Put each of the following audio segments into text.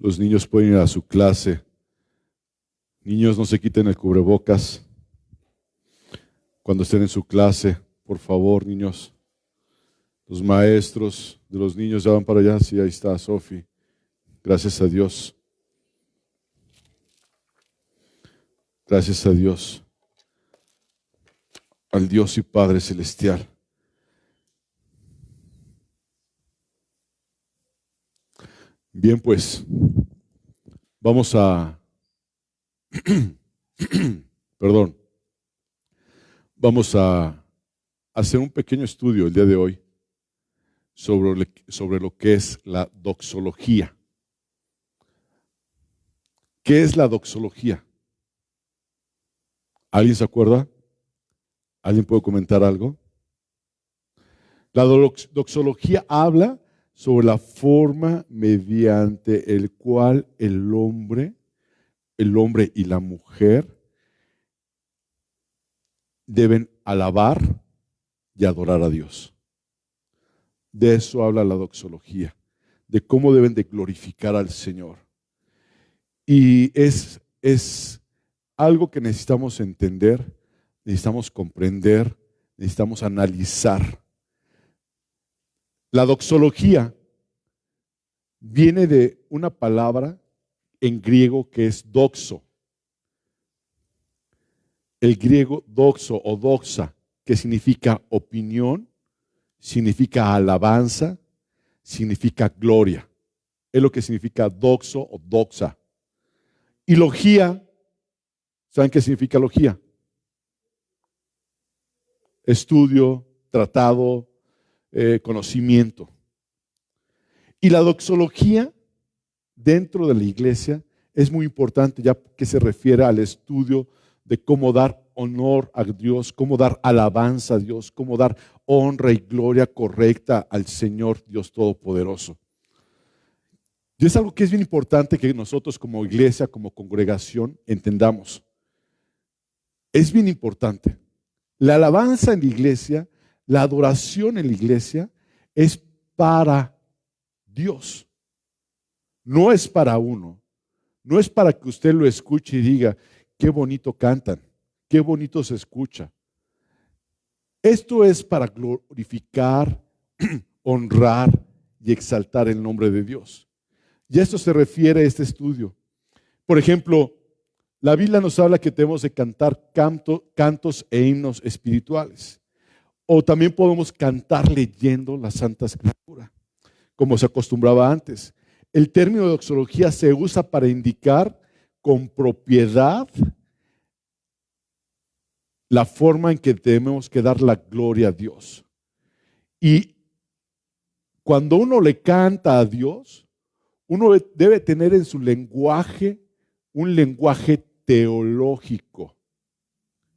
Los niños pueden ir a su clase. Niños, no se quiten el cubrebocas cuando estén en su clase, por favor, niños. Los maestros de los niños ya van para allá. Sí, ahí está Sofi. Gracias a Dios. Gracias a Dios. Al Dios y Padre Celestial. Bien, pues, vamos a, perdón, vamos a hacer un pequeño estudio el día de hoy sobre lo que es la doxología. ¿Qué es la doxología? ¿Alguien se acuerda? ¿Alguien puede comentar algo? La doxología habla sobre la forma mediante el cual el hombre y la mujer deben alabar y adorar a Dios. De eso habla la doxología, de cómo deben de glorificar al Señor. Y es algo que necesitamos entender, necesitamos comprender, necesitamos analizar. La doxología viene de una palabra en griego que es doxo. El griego doxo o doxa, que significa opinión, significa alabanza, significa gloria. Es lo que significa doxo o doxa. Y logía, ¿saben qué significa logía? Estudio, tratado, conocimiento. Y la doxología dentro de la iglesia es muy importante, ya que se refiere al estudio de cómo dar honor a Dios, cómo dar alabanza a Dios, cómo dar honra y gloria correcta al Señor Dios Todopoderoso. Y es algo que es bien importante que nosotros como iglesia, como congregación, entendamos. Es bien importante. La alabanza en la iglesia, la adoración en la iglesia es para Dios. No es para uno. No es para que usted lo escuche y diga, qué bonito cantan, qué bonito se escucha. Esto es para glorificar, honrar y exaltar el nombre de Dios. Y a esto se refiere a este estudio. Por ejemplo, la Biblia nos habla que tenemos de cantar cantos e himnos espirituales. O también podemos cantar leyendo la Santa Escritura, como se acostumbraba antes. El término de doxología se usa para indicar con propiedad la forma en que tenemos que dar la gloria a Dios. Y cuando uno le canta a Dios, uno debe tener en su lenguaje un lenguaje teológico.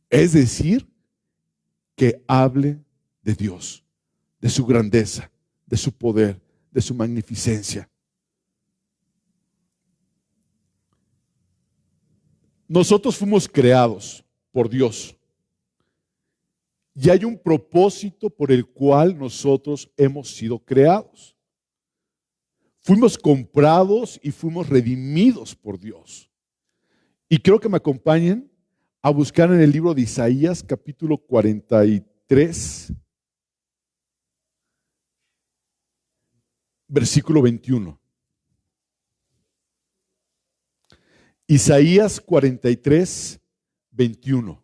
Es decir, que hable de Dios, de su grandeza, de su poder, de su magnificencia. Nosotros fuimos creados por Dios. Y hay un propósito por el cual nosotros hemos sido creados. Fuimos comprados y fuimos redimidos por Dios. Y quiero que me acompañen a buscar en el libro de Isaías, capítulo 43, versículo 21. Isaías 43, 21.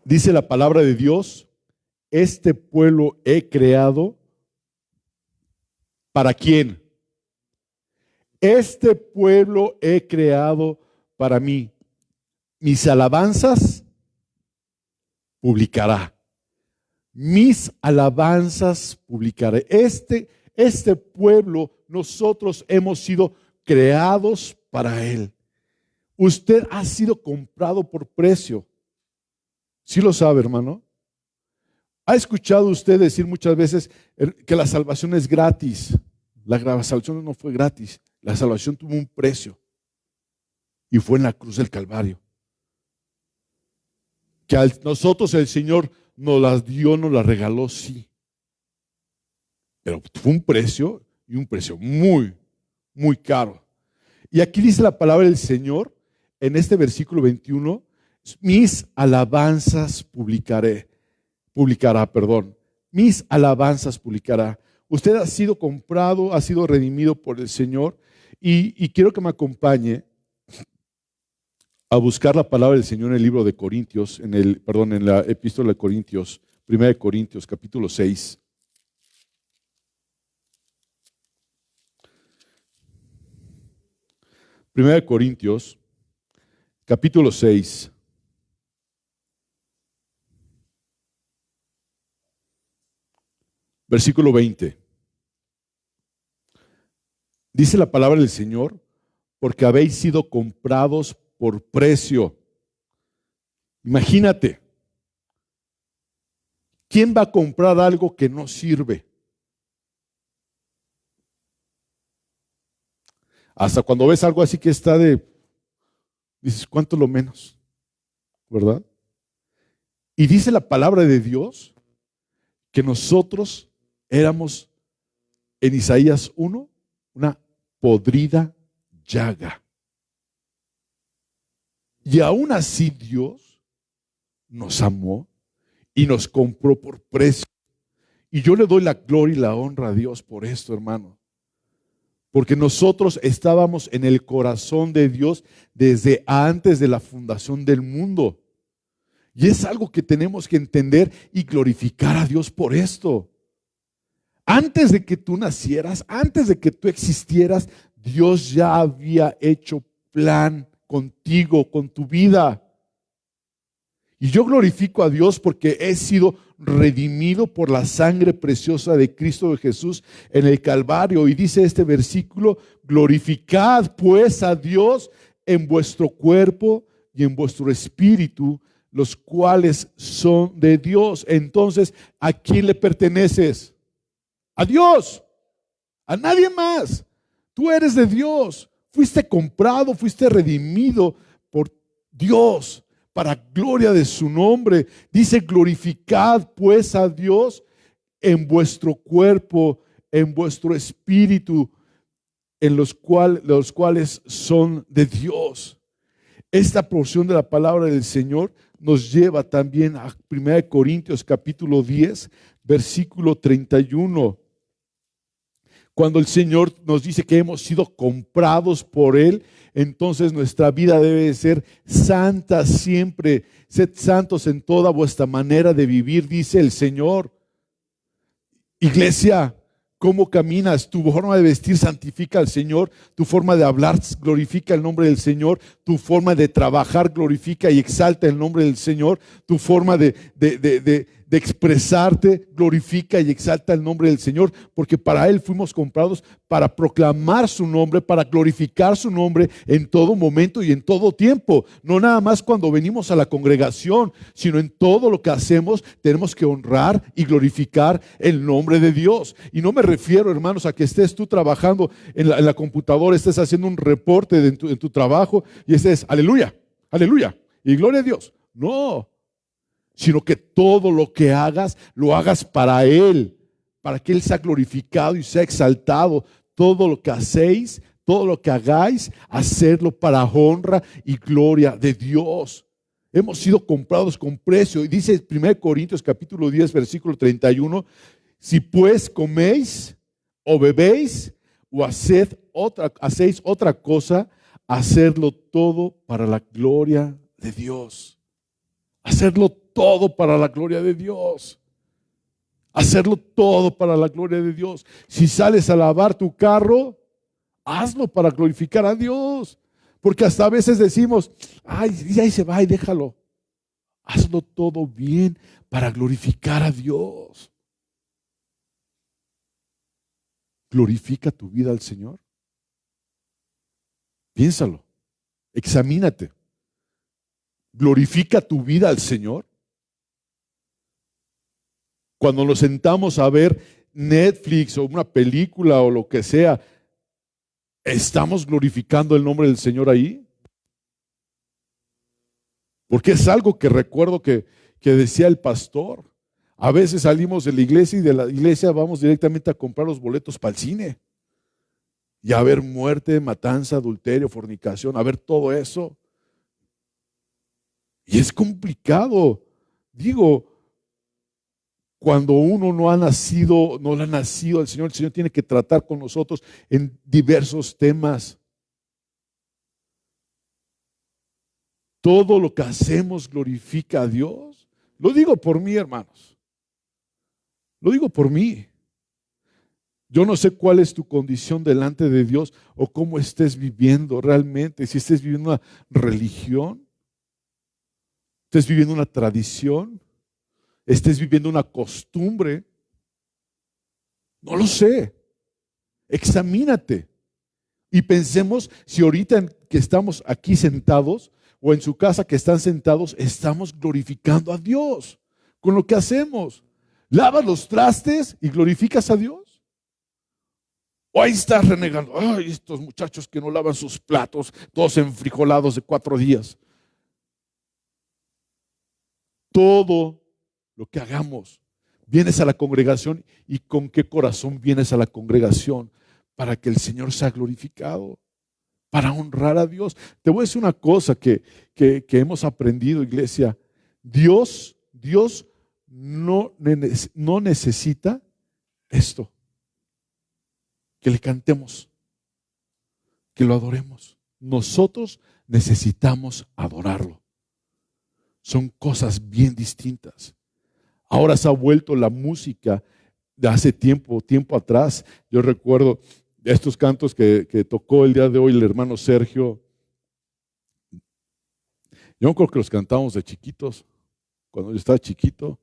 Dice la palabra de Dios, este pueblo he creado, ¿para quién? Este pueblo he creado para mí. Mis alabanzas publicará. Mis alabanzas publicaré. Este pueblo, nosotros hemos sido creados para él. Usted ha sido comprado por precio. ¿Sí lo sabe, hermano? ¿Ha escuchado usted decir muchas veces que la salvación es gratis? La salvación no fue gratis. La salvación tuvo un precio. Y fue en la cruz del Calvario. Que a nosotros el Señor nos las dio, nos las regaló, sí. Pero fue un precio y un precio muy, muy caro. Y aquí dice la palabra del Señor en este versículo 21, mis alabanzas mis alabanzas publicará. Usted ha sido comprado, ha sido redimido por el Señor y quiero que me acompañe a buscar la palabra del Señor en el libro de Corintios, en la epístola de Corintios, 1 Corintios, capítulo 6. Primera de Corintios, capítulo 6. Versículo 20. Dice la palabra del Señor, porque habéis sido comprados por precio. Imagínate, ¿quién va a comprar algo que no sirve? Hasta cuando ves algo así que está dices, ¿cuánto lo menos? ¿Verdad? Y dice la palabra de Dios que nosotros éramos, en Isaías 1, una podrida llaga. Y aún así Dios nos amó y nos compró por precio. Y yo le doy la gloria y la honra a Dios por esto, hermano. Porque nosotros estábamos en el corazón de Dios desde antes de la fundación del mundo. Y es algo que tenemos que entender y glorificar a Dios por esto. Antes de que tú nacieras, antes de que tú existieras, Dios ya había hecho plan contigo, con tu vida. Y yo glorifico a Dios porque he sido redimido por la sangre preciosa de Cristo Jesús en el Calvario. Y dice este versículo, glorificad pues a Dios en vuestro cuerpo y en vuestro espíritu, los cuales son de Dios. Entonces, ¿a quién le perteneces? A Dios, a nadie más. Tú eres de Dios. Fuiste comprado, fuiste redimido por Dios para gloria de su nombre. Dice, glorificad pues a Dios en vuestro cuerpo, en vuestro espíritu, en los cuales son de Dios. Esta porción de la palabra del Señor nos lleva también a 1 Corintios capítulo 10, versículo 31. Cuando el Señor nos dice que hemos sido comprados por Él, entonces nuestra vida debe ser santa siempre. Sed santos en toda vuestra manera de vivir, dice el Señor. Iglesia, ¿cómo caminas? Tu forma de vestir santifica al Señor. Tu forma de hablar glorifica el nombre del Señor. Tu forma de trabajar glorifica y exalta el nombre del Señor. Tu forma de expresarte glorifica y exalta el nombre del Señor, porque para Él fuimos comprados para proclamar su nombre, para glorificar su nombre en todo momento y en todo tiempo. No nada más cuando venimos a la congregación, sino en todo lo que hacemos tenemos que honrar y glorificar el nombre de Dios. Y no me refiero, hermanos, a que estés tú trabajando en la computadora, estés haciendo un reporte en tu trabajo y estés, aleluya, aleluya, y gloria a Dios. No, sino que todo lo que hagas, lo hagas para Él, para que Él sea glorificado y sea exaltado. Todo lo que hacéis, todo lo que hagáis, hacerlo para honra y gloria de Dios. Hemos sido comprados con precio. Y dice 1 Corintios capítulo 10, versículo 31, si pues coméis o bebéis o hacéis otra cosa, hacerlo todo para la gloria de Dios. Hacerlo todo para la gloria de Dios. Hacerlo todo para la gloria de Dios. Si sales a lavar tu carro, hazlo para glorificar a Dios. Porque hasta a veces decimos, ay, ahí se va y déjalo. Hazlo todo bien para glorificar a Dios. ¿Glorifica tu vida al Señor? Piénsalo, examínate. ¿Glorifica tu vida al Señor? Cuando nos sentamos a ver Netflix o una película o lo que sea, ¿estamos glorificando el nombre del Señor ahí? Porque es algo que recuerdo que decía el pastor. A veces salimos de la iglesia y de la iglesia vamos directamente a comprar los boletos para el cine y a ver muerte, matanza, adulterio, fornicación, a ver todo eso. Y es complicado. Digo, cuando uno no ha nacido, no le ha nacido al Señor, el Señor tiene que tratar con nosotros en diversos temas. Todo lo que hacemos glorifica a Dios. Lo digo por mí, hermanos. Lo digo por mí. Yo no sé cuál es tu condición delante de Dios o cómo estés viviendo realmente. Si estés viviendo una religión, estés viviendo una tradición, estés viviendo una costumbre. No lo sé. Examínate y pensemos si ahorita que estamos aquí sentados o en su casa que están sentados, estamos glorificando a Dios con lo que hacemos. ¿Lavas los trastes y glorificas a Dios? ¿O ahí estás renegando? Ay, estos muchachos que no lavan sus platos, todos enfrijolados de 4 días. Todo lo que hagamos, vienes a la congregación y con qué corazón vienes a la congregación para que el Señor sea glorificado, para honrar a Dios. Te voy a decir una cosa que hemos aprendido, iglesia. Dios no necesita esto, que le cantemos, que lo adoremos. Nosotros necesitamos adorarlo. Son cosas bien distintas. Ahora se ha vuelto la música de hace tiempo atrás. Yo recuerdo estos cantos que tocó el día de hoy el hermano Sergio. Yo creo que los cantábamos de chiquitos, cuando yo estaba chiquito,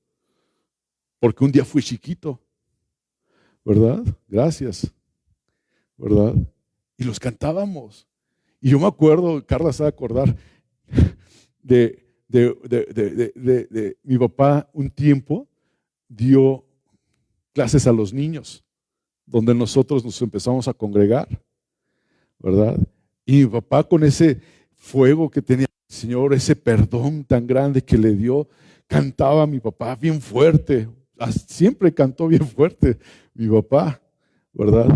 porque un día fui chiquito, ¿verdad? Gracias, ¿verdad? Y los cantábamos. Y yo me acuerdo, Carla se va a acordar, de mi papá un tiempo dio clases a los niños, donde nosotros nos empezamos a congregar, ¿verdad? Y mi papá con ese fuego que tenía el Señor, ese perdón tan grande que le dio, cantaba a mi papá bien fuerte, siempre cantó bien fuerte mi papá, ¿verdad?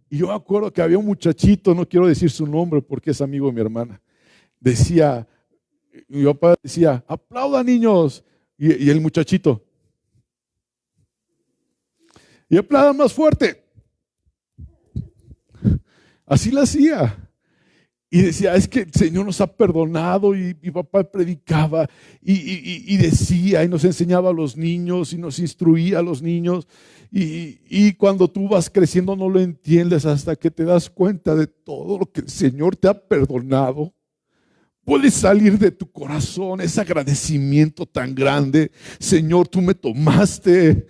Y yo me acuerdo que había un muchachito, no quiero decir su nombre porque es amigo de mi hermana, decía, mi papá decía, aplaudan niños, y el muchachito, y aplaudan más fuerte. Así lo hacía. Y decía, es que el Señor nos ha perdonado. Y mi papá predicaba y decía y nos enseñaba a los niños y nos instruía a los niños. Y cuando tú vas creciendo no lo entiendes hasta que te das cuenta de todo lo que el Señor te ha perdonado. Puede salir de tu corazón ese agradecimiento tan grande. Señor, tú me tomaste.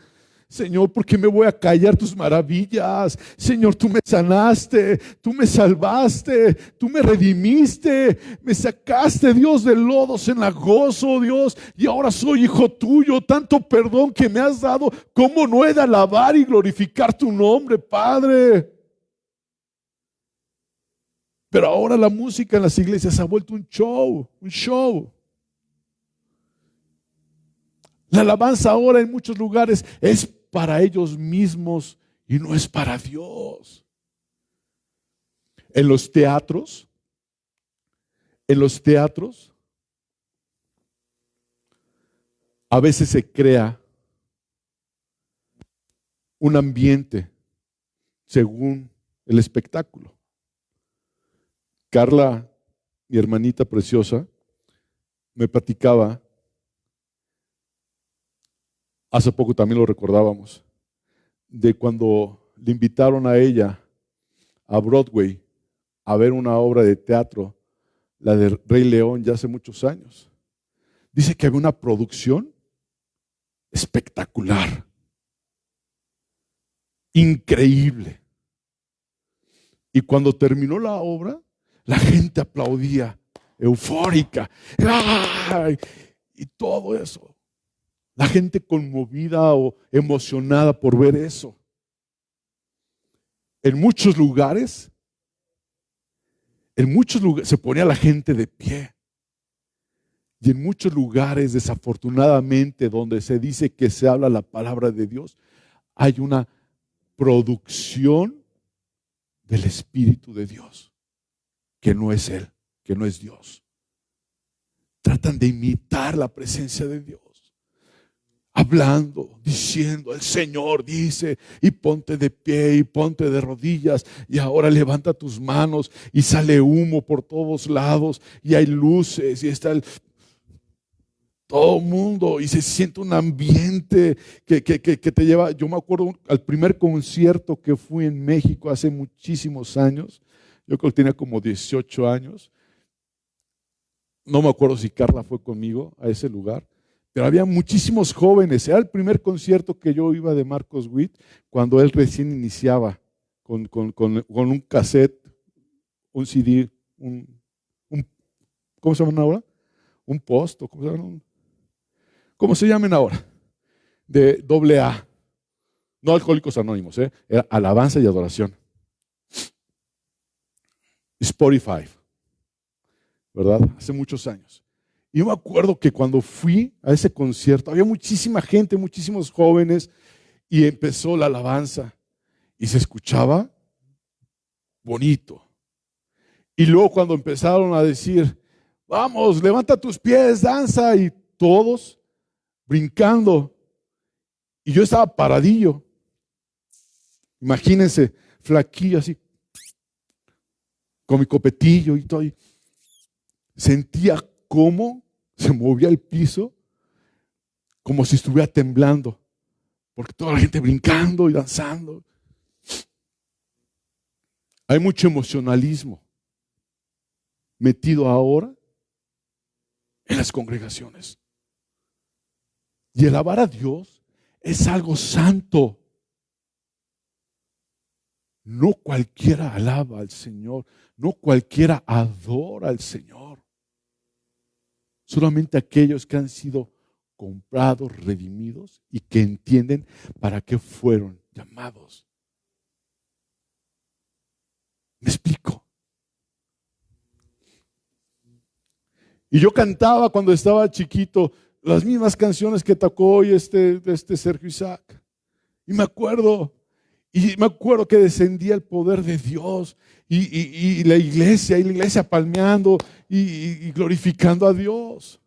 Señor, ¿por qué me voy a callar tus maravillas? Señor, tú me sanaste, tú me salvaste, tú me redimiste, me sacaste, Dios, del lodo cenagoso, Dios, y ahora soy hijo tuyo. Tanto perdón que me has dado, ¿cómo no he de alabar y glorificar tu nombre, Padre? Pero ahora la música en las iglesias ha vuelto un show, un show. La alabanza ahora en muchos lugares es para ellos mismos y no es para Dios. En los teatros, a veces se crea un ambiente según el espectáculo. Carla, mi hermanita preciosa, me platicaba, hace poco también lo recordábamos, de cuando le invitaron a ella a Broadway a ver una obra de teatro, la de Rey León, ya hace muchos años. Dice que había una producción espectacular, increíble. Y cuando terminó la obra, la gente aplaudía, eufórica, ¡ay! Y todo eso. La gente conmovida o emocionada por ver eso. En muchos lugares se ponía la gente de pie. Y en muchos lugares, desafortunadamente, donde se dice que se habla la palabra de Dios, hay una producción del Espíritu de Dios, que no es Él, que no es Dios. Tratan de imitar la presencia de Dios, hablando, diciendo, el Señor dice, y ponte de pie y ponte de rodillas, y ahora levanta tus manos, y sale humo por todos lados, y hay luces, y está todo el mundo, y se siente un ambiente que te lleva. Yo me acuerdo al primer concierto que fui en México hace muchísimos años, yo creo que tenía como 18 años, no me acuerdo si Carla fue conmigo a ese lugar, pero había muchísimos jóvenes. Era el primer concierto que yo iba de Marcos Witt, cuando él recién iniciaba con un cassette, un CD, ¿cómo se llaman ahora? Un post, ¿cómo se llaman ahora? De AA. No Alcohólicos Anónimos, era alabanza y adoración. Spotify, ¿verdad? Hace muchos años. Y yo me acuerdo que cuando fui a ese concierto, había muchísima gente, muchísimos jóvenes, y empezó la alabanza, y se escuchaba bonito. Y luego cuando empezaron a decir, vamos, levanta tus pies, danza, y todos brincando, y yo estaba paradillo. Imagínense, flaquillo así, con mi copetillo y todo. Y sentía cómo se movía el piso, como si estuviera temblando, porque toda la gente brincando y danzando. Hay mucho emocionalismo metido ahora en las congregaciones. Y el alabar a Dios es algo santo. No cualquiera alaba al Señor, no cualquiera adora al Señor. Solamente aquellos que han sido comprados, redimidos y que entienden para qué fueron llamados. ¿Me explico? Y yo cantaba cuando estaba chiquito las mismas canciones que tocó hoy este Sergio Isaac. Y me acuerdo que descendía el poder de Dios y la iglesia palmeando y glorificando a Dios.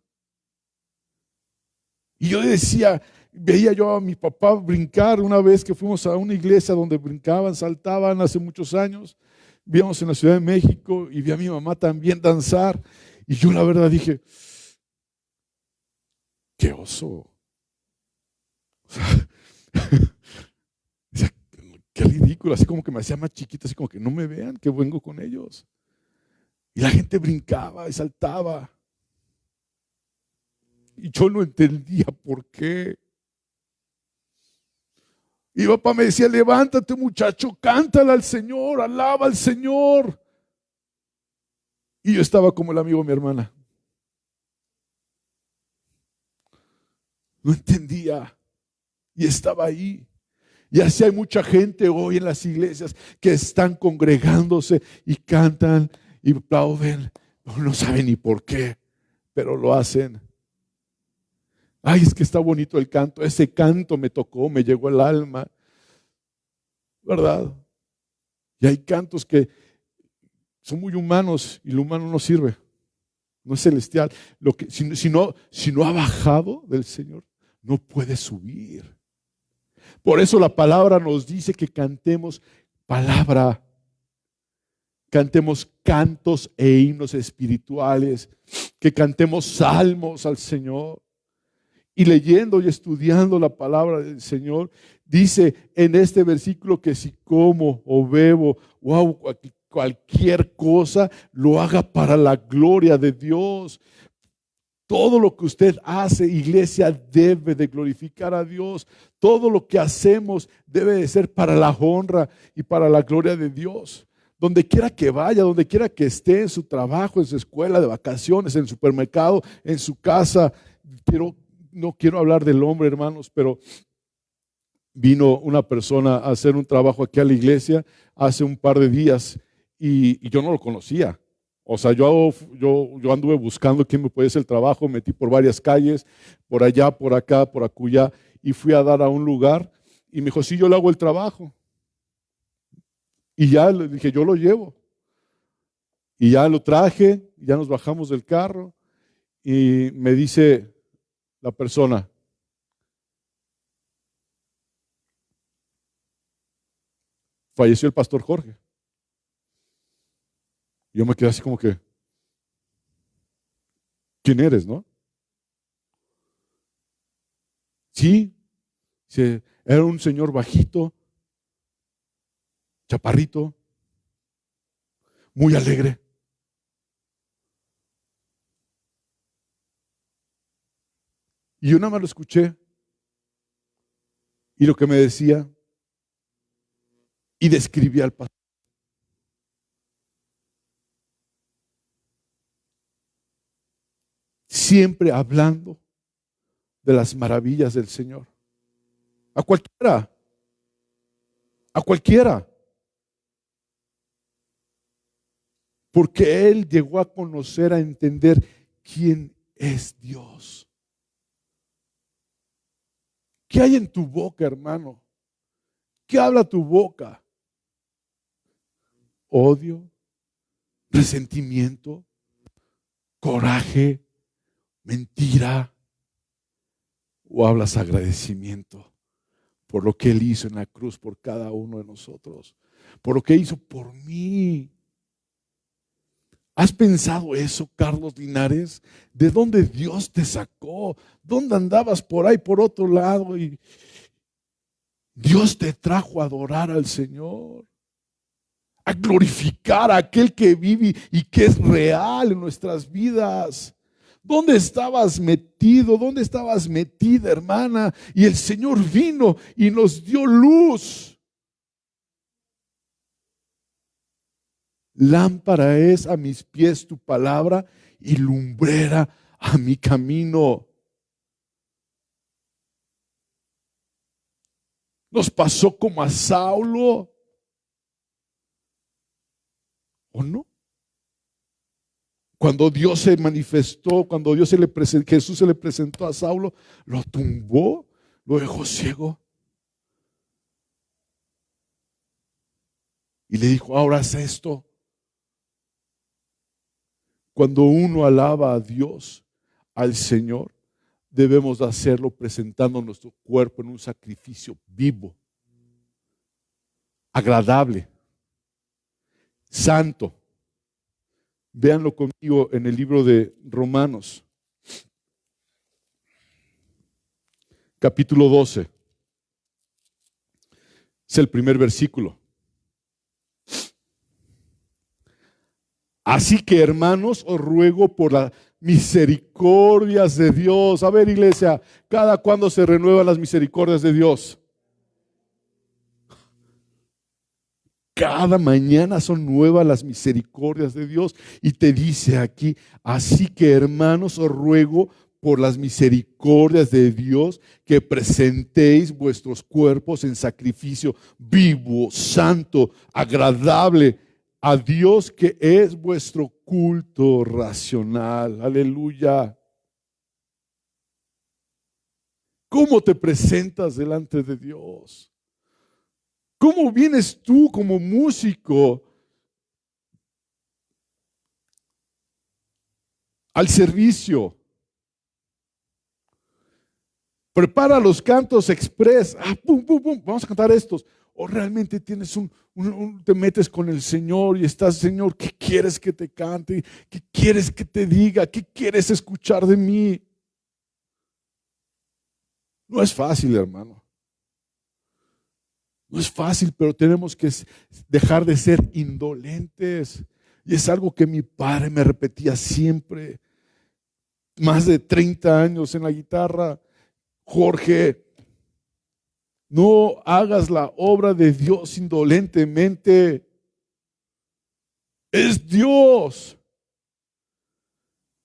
Y yo decía, veía yo a mi papá brincar una vez que fuimos a una iglesia donde brincaban, saltaban hace muchos años. Vivíamos en la Ciudad de México y vi a mi mamá también danzar. Y yo la verdad dije, qué oso. Qué ridículo, así como que me hacía más chiquita, así como que no me vean que vengo con ellos. Y la gente brincaba y saltaba. Y yo no entendía por qué. Y papá me decía, levántate muchacho, cántale al Señor, alaba al Señor. Y yo estaba como el amigo de mi hermana. No entendía. Y estaba ahí. Y así hay mucha gente hoy en las iglesias que están congregándose y cantan y aplauden. No saben ni por qué, pero lo hacen. Ay, es que está bonito el canto. Ese canto me tocó, me llegó al alma. ¿Verdad? Y hay cantos que son muy humanos y lo humano no sirve. No es celestial. Si no ha bajado del Señor, no puede subir. Por eso la palabra nos dice que cantemos palabra, cantemos cantos e himnos espirituales, que cantemos salmos al Señor. Y leyendo y estudiando la palabra del Señor, dice en este versículo que si como o bebo o hago cualquier cosa, lo haga para la gloria de Dios. Todo lo que usted hace, iglesia, debe de glorificar a Dios. Todo lo que hacemos debe de ser para la honra y para la gloria de Dios. Donde quiera que vaya, donde quiera que esté, en su trabajo, en su escuela, de vacaciones, en el supermercado, en su casa. No quiero hablar del hombre, hermanos, pero vino una persona a hacer un trabajo aquí a la iglesia hace un par de días y yo no lo conocía. O sea, yo anduve buscando quién me puede hacer el trabajo, metí por varias calles, por allá, por acá, por acullá, y fui a dar a un lugar y me dijo, sí, yo le hago el trabajo. Y ya le dije, yo lo llevo. Y ya lo traje, ya nos bajamos del carro y me dice la persona, falleció el pastor Jorge. Yo me quedé así como que, ¿quién eres, no? Sí, era un señor bajito, chaparrito, muy alegre. Y yo nada más lo escuché y lo que me decía y describía al pastor. Siempre hablando de las maravillas del Señor. A cualquiera, a cualquiera. Porque él llegó a conocer, a entender quién es Dios. ¿Qué hay en tu boca, hermano? ¿Qué habla tu boca? ¿Odio? ¿Resentimiento? ¿Coraje? ¿Mentira? ¿O hablas agradecimiento por lo que Él hizo en la cruz por cada uno de nosotros? Por lo que hizo por mí. ¿Has pensado eso, Carlos Linares? ¿De dónde Dios te sacó? ¿Dónde andabas por ahí, por otro lado? Y Dios te trajo a adorar al Señor, a glorificar a aquel que vive y que es real en nuestras vidas. ¿Dónde estabas metido? ¿Dónde estabas metida, hermana? Y el Señor vino y nos dio luz. Lámpara es a mis pies tu palabra y lumbrera a mi camino. Nos pasó como a Saulo, ¿o no? Cuando Dios se manifestó, cuando Jesús se le presentó a Saulo, lo tumbó, lo dejó ciego. Y le dijo, ahora haz esto. Cuando uno alaba a Dios, al Señor, debemos de hacerlo presentando nuestro cuerpo en un sacrificio vivo, agradable, santo. Véanlo conmigo en el libro de Romanos, capítulo 12. Es el primer versículo. Así que, hermanos, os ruego por las misericordias de Dios. A ver, iglesia, ¿cada cuándo se renuevan las misericordias de Dios? Cada mañana son nuevas las misericordias de Dios. Y te dice aquí, así que, hermanos, os ruego por las misericordias de Dios que presentéis vuestros cuerpos en sacrificio vivo, santo, agradable a Dios, que es vuestro culto racional. Aleluya. ¿Cómo te presentas delante de Dios? ¿Cómo vienes tú como músico al servicio? Prepara los cantos express. Pum, pum, pum, vamos a cantar estos. O realmente tienes te metes con el Señor y estás, Señor, ¿qué quieres que te cante? ¿Qué quieres que te diga? ¿Qué quieres escuchar de mí? No es fácil, hermano. No es fácil, pero tenemos que dejar de ser indolentes. Y es algo que mi padre me repetía siempre. Más de 30 años en la guitarra. Jorge, no hagas la obra de Dios indolentemente. Es Dios.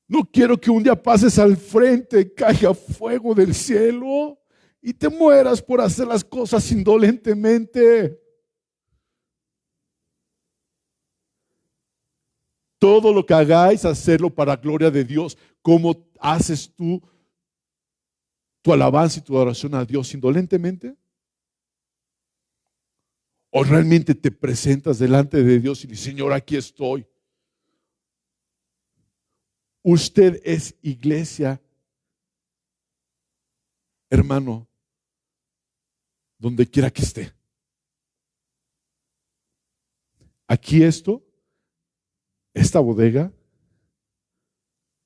No quiero que un día pases al frente, caiga fuego del cielo y te mueras por hacer las cosas indolentemente. Todo lo que hagáis, hacerlo para gloria de Dios. ¿Cómo haces tú tu alabanza y tu adoración a Dios? ¿Indolentemente? ¿O realmente te presentas delante de Dios y dices, Señor, aquí estoy? Usted es iglesia, hermano, donde quiera que esté. Aquí esta bodega,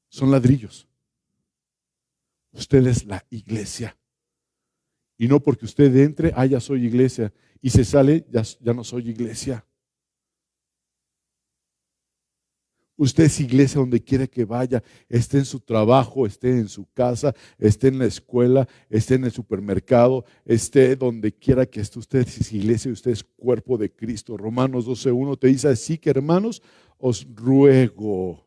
son ladrillos. Usted es la iglesia. Y no porque usted entre, ya soy iglesia, y se sale, ya no soy iglesia. Usted es iglesia donde quiera que vaya, esté en su trabajo, esté en su casa, esté en la escuela, esté en el supermercado, esté donde quiera que esté. Usted es iglesia y usted es cuerpo de Cristo. Romanos 12:1 te dice así que, hermanos, os ruego.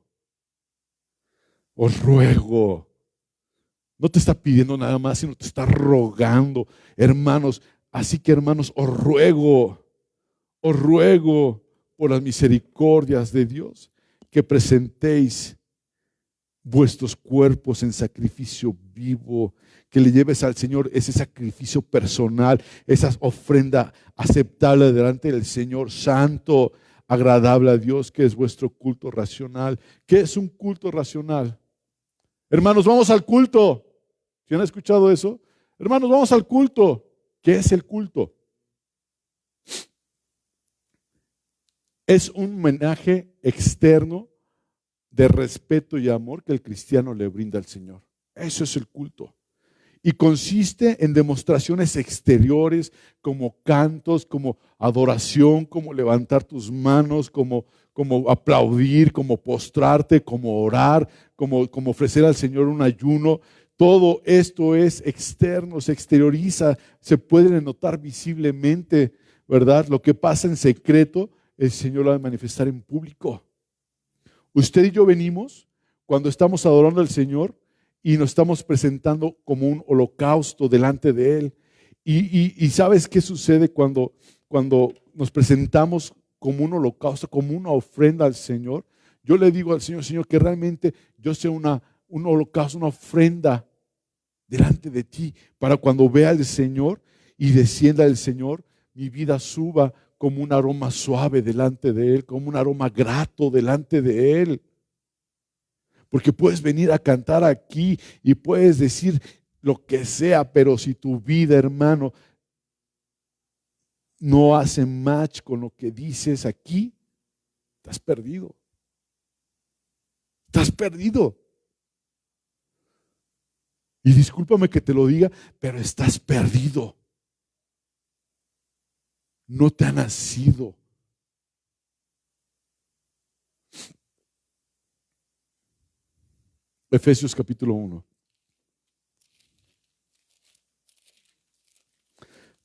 No te está pidiendo nada más, sino te está rogando, hermanos. Así que, hermanos, os ruego por las misericordias de Dios, que presentéis vuestros cuerpos en sacrificio vivo, que le lleves al Señor ese sacrificio personal, esa ofrenda aceptable delante del Señor, santo, agradable a Dios, que es vuestro culto racional. ¿Qué es un culto racional? Hermanos, vamos al culto. ¿Sí han escuchado eso? Hermanos, vamos al culto. ¿Qué es el culto? Es un homenaje externo de respeto y amor que el cristiano le brinda al Señor. Eso es el culto. Y consiste en demostraciones exteriores como cantos, como adoración, como levantar tus manos, como aplaudir, como postrarte, como orar, como ofrecer al Señor un ayuno. Todo esto es externo, se exterioriza, se puede notar visiblemente, ¿verdad? Lo que pasa en secreto, el Señor lo va a manifestar en público. Usted y yo venimos cuando estamos adorando al Señor y nos estamos presentando como un holocausto delante de Él. Y ¿sabes qué sucede cuando nos presentamos como un holocausto, como una ofrenda al Señor? Yo le digo al Señor, Señor, que realmente yo sea un holocausto, una ofrenda delante de ti, para cuando vea al Señor y descienda el Señor, mi vida suba como un aroma suave delante de Él, como un aroma grato delante de Él. Porque puedes venir a cantar aquí y puedes decir lo que sea, pero si tu vida, hermano, no hace match con lo que dices aquí, estás perdido. Estás perdido. Y discúlpame que te lo diga, pero estás perdido. No te ha nacido. Efesios capítulo 1.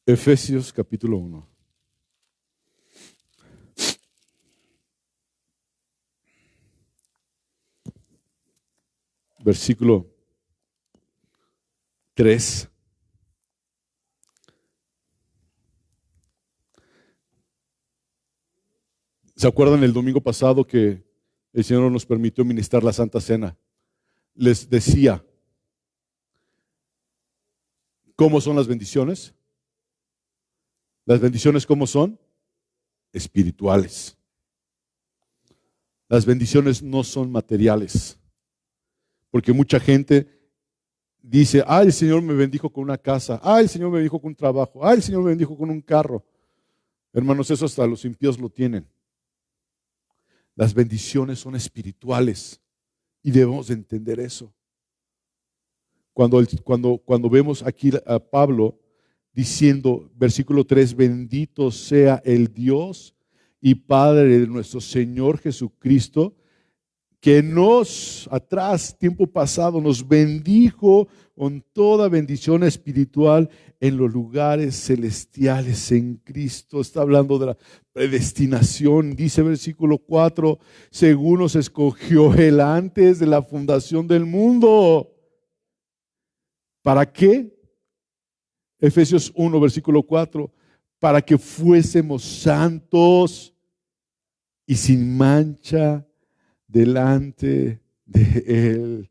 Efesios capítulo 1. Versículo 3. ¿Se acuerdan el domingo pasado que el Señor nos permitió ministrar la Santa Cena? Les decía, ¿cómo son las bendiciones? Las bendiciones, ¿cómo son? Espirituales. Las bendiciones no son materiales. Porque mucha gente dice, el Señor me bendijo con una casa, el Señor me bendijo con un trabajo, el Señor me bendijo con un carro. Hermanos, eso hasta los impíos lo tienen. Las bendiciones son espirituales y debemos de entender eso. Cuando vemos aquí a Pablo diciendo, versículo 3, bendito sea el Dios y Padre de nuestro Señor Jesucristo, que tiempo pasado, nos bendijo con toda bendición espiritual en los lugares celestiales en Cristo. Está hablando de la predestinación. Dice versículo 4, según nos escogió Él antes de la fundación del mundo. ¿Para qué? Efesios 1, versículo 4, para que fuésemos santos y sin mancha delante de Él.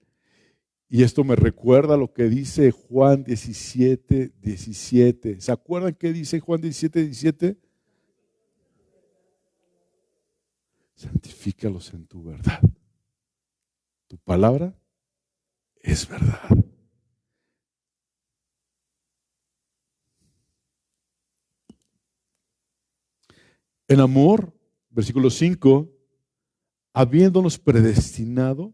Y esto me recuerda lo que dice Juan 17:17. ¿Se acuerdan qué dice Juan 17:17? Santifícalos en tu verdad. Tu palabra es verdad. En amor, versículo 5, habiéndonos predestinado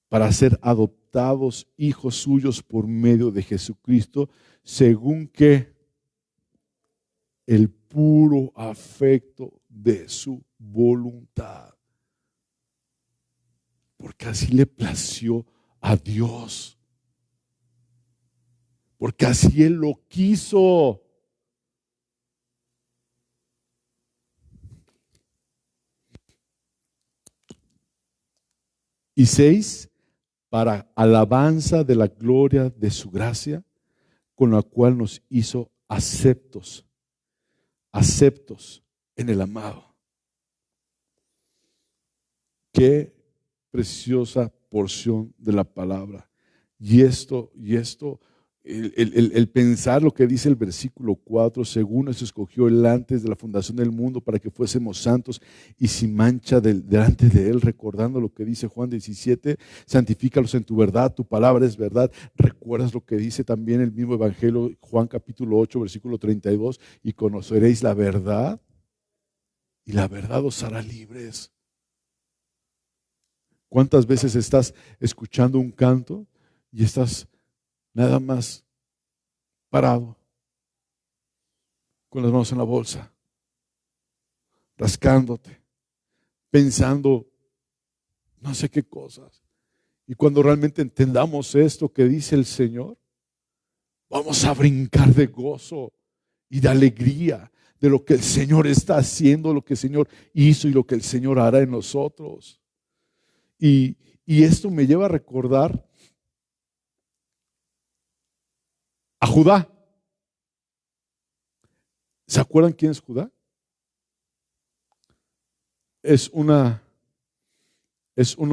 para ser adoptados hijos suyos por medio de Jesucristo, según que el puro afecto de su voluntad. Porque así le plació a Dios. Porque así Él lo quiso. Y 6, para alabanza de la gloria de su gracia, con la cual nos hizo aceptos en el amado. Qué preciosa porción de la palabra. Y esto, el pensar lo que dice el versículo 4, según nos escogió Él antes de la fundación del mundo para que fuésemos santos y sin mancha delante de Él, recordando lo que dice Juan 17, santifícalos en tu verdad, tu palabra es verdad. Recuerdas lo que dice también el mismo evangelio, Juan capítulo 8, versículo 32, y conoceréis la verdad y la verdad os hará libres. ¿Cuántas veces estás escuchando un canto y estás nada más parado, con las manos en la bolsa, rascándote, pensando no sé qué cosas? Y cuando realmente entendamos esto que dice el Señor, vamos a brincar de gozo y de alegría de lo que el Señor está haciendo, lo que el Señor hizo y lo que el Señor hará en nosotros. Y esto me lleva a recordar a Judá. ¿Se acuerdan quién es Judá? Es uno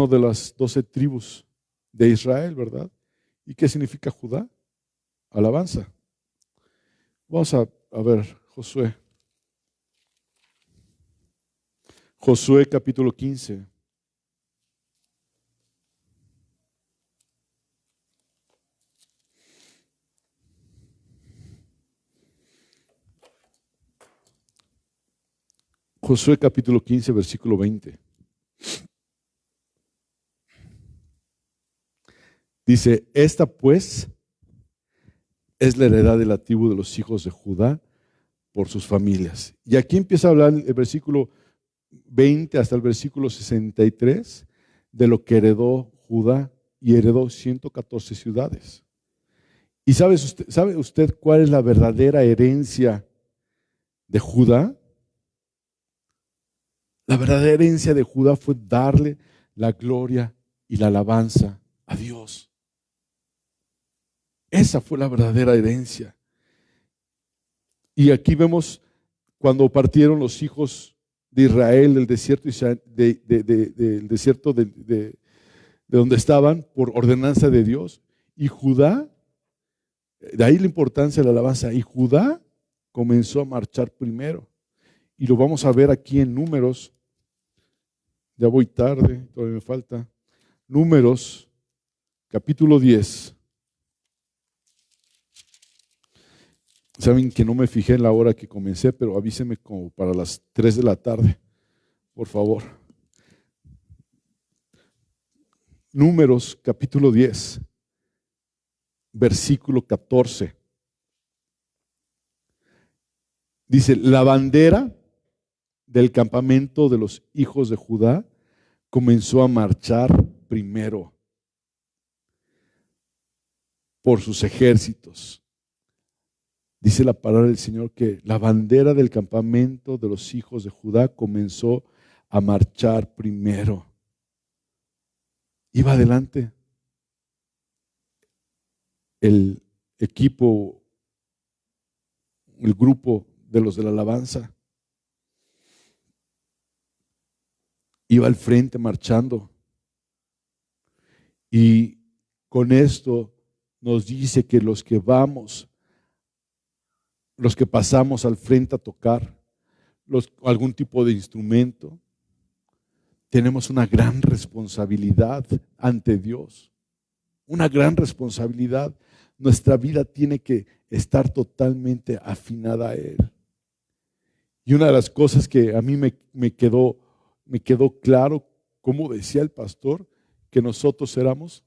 de las 12 tribus de Israel, ¿verdad? ¿Y qué significa Judá? Alabanza. Vamos a ver Josué. Josué capítulo 15. Josué capítulo 15, versículo 20. Dice, esta pues es la heredad de la tribu de los hijos de Judá por sus familias. Y aquí empieza a hablar el versículo 20 hasta el versículo 63 de lo que heredó Judá, y heredó 114 ciudades. ¿Y sabe usted cuál es la verdadera herencia de Judá? La verdadera herencia de Judá fue darle la gloria y la alabanza a Dios. Esa fue la verdadera herencia. Y aquí vemos cuando partieron los hijos de Israel del desierto, del desierto de donde estaban por ordenanza de Dios. Y Judá, de ahí la importancia de la alabanza, y Judá comenzó a marchar primero. Y lo vamos a ver aquí en Números. Ya voy tarde, todavía me falta. Números, capítulo 10. Saben que no me fijé en la hora que comencé, pero avísenme como para las 3 de la tarde, por favor. Números, capítulo 10, versículo 14. Dice, la bandera del campamento de los hijos de Judá comenzó a marchar primero por sus ejércitos. Dice la palabra del Señor que la bandera del campamento de los hijos de Judá comenzó a marchar primero. Iba adelante el equipo, el grupo de los de la alabanza. iba al frente marchando. Y con esto nos dice que los que vamos, los que pasamos al frente a tocar algún tipo de instrumento, tenemos una gran responsabilidad ante Dios. Una gran responsabilidad. Nuestra vida tiene que estar totalmente afinada a Él. Y una de las cosas que a mí me quedó claro, como decía el pastor, que nosotros éramos,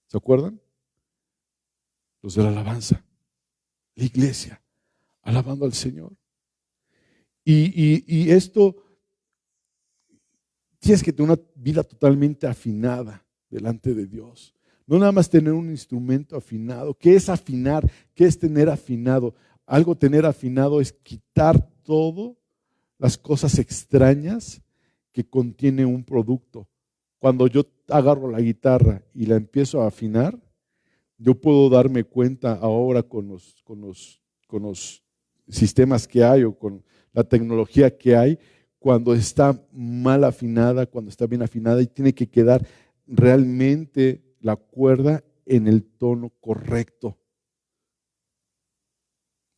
¿se acuerdan? Los de la alabanza, la iglesia, alabando al Señor. Y esto, tienes que tener una vida totalmente afinada delante de Dios. No nada más tener un instrumento afinado. ¿Qué es afinar? ¿Qué es tener afinado? Algo tener afinado es quitar todas las cosas extrañas que contiene un producto. Cuando yo agarro la guitarra y la empiezo a afinar, yo puedo darme cuenta ahora con los sistemas que hay o con la tecnología que hay, cuando está mal afinada, cuando está bien afinada, y tiene que quedar realmente la cuerda en el tono correcto.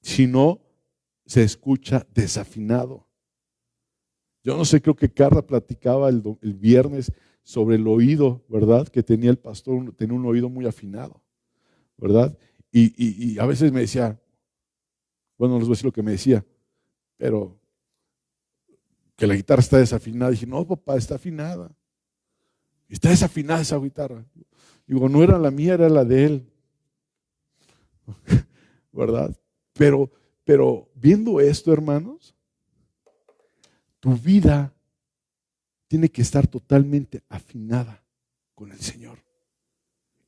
Si no, se escucha desafinado. Yo no sé, creo que Carla platicaba el viernes sobre el oído, ¿verdad? Que tenía el pastor, tenía un oído muy afinado, ¿verdad? Y a veces me decía, bueno, no les voy a decir lo que me decía, pero que la guitarra está desafinada. Dije, no, papá, está afinada. Está desafinada esa guitarra. Digo, no era la mía, era la de él. ¿Verdad? Pero viendo esto, hermanos, tu vida tiene que estar totalmente afinada con el Señor.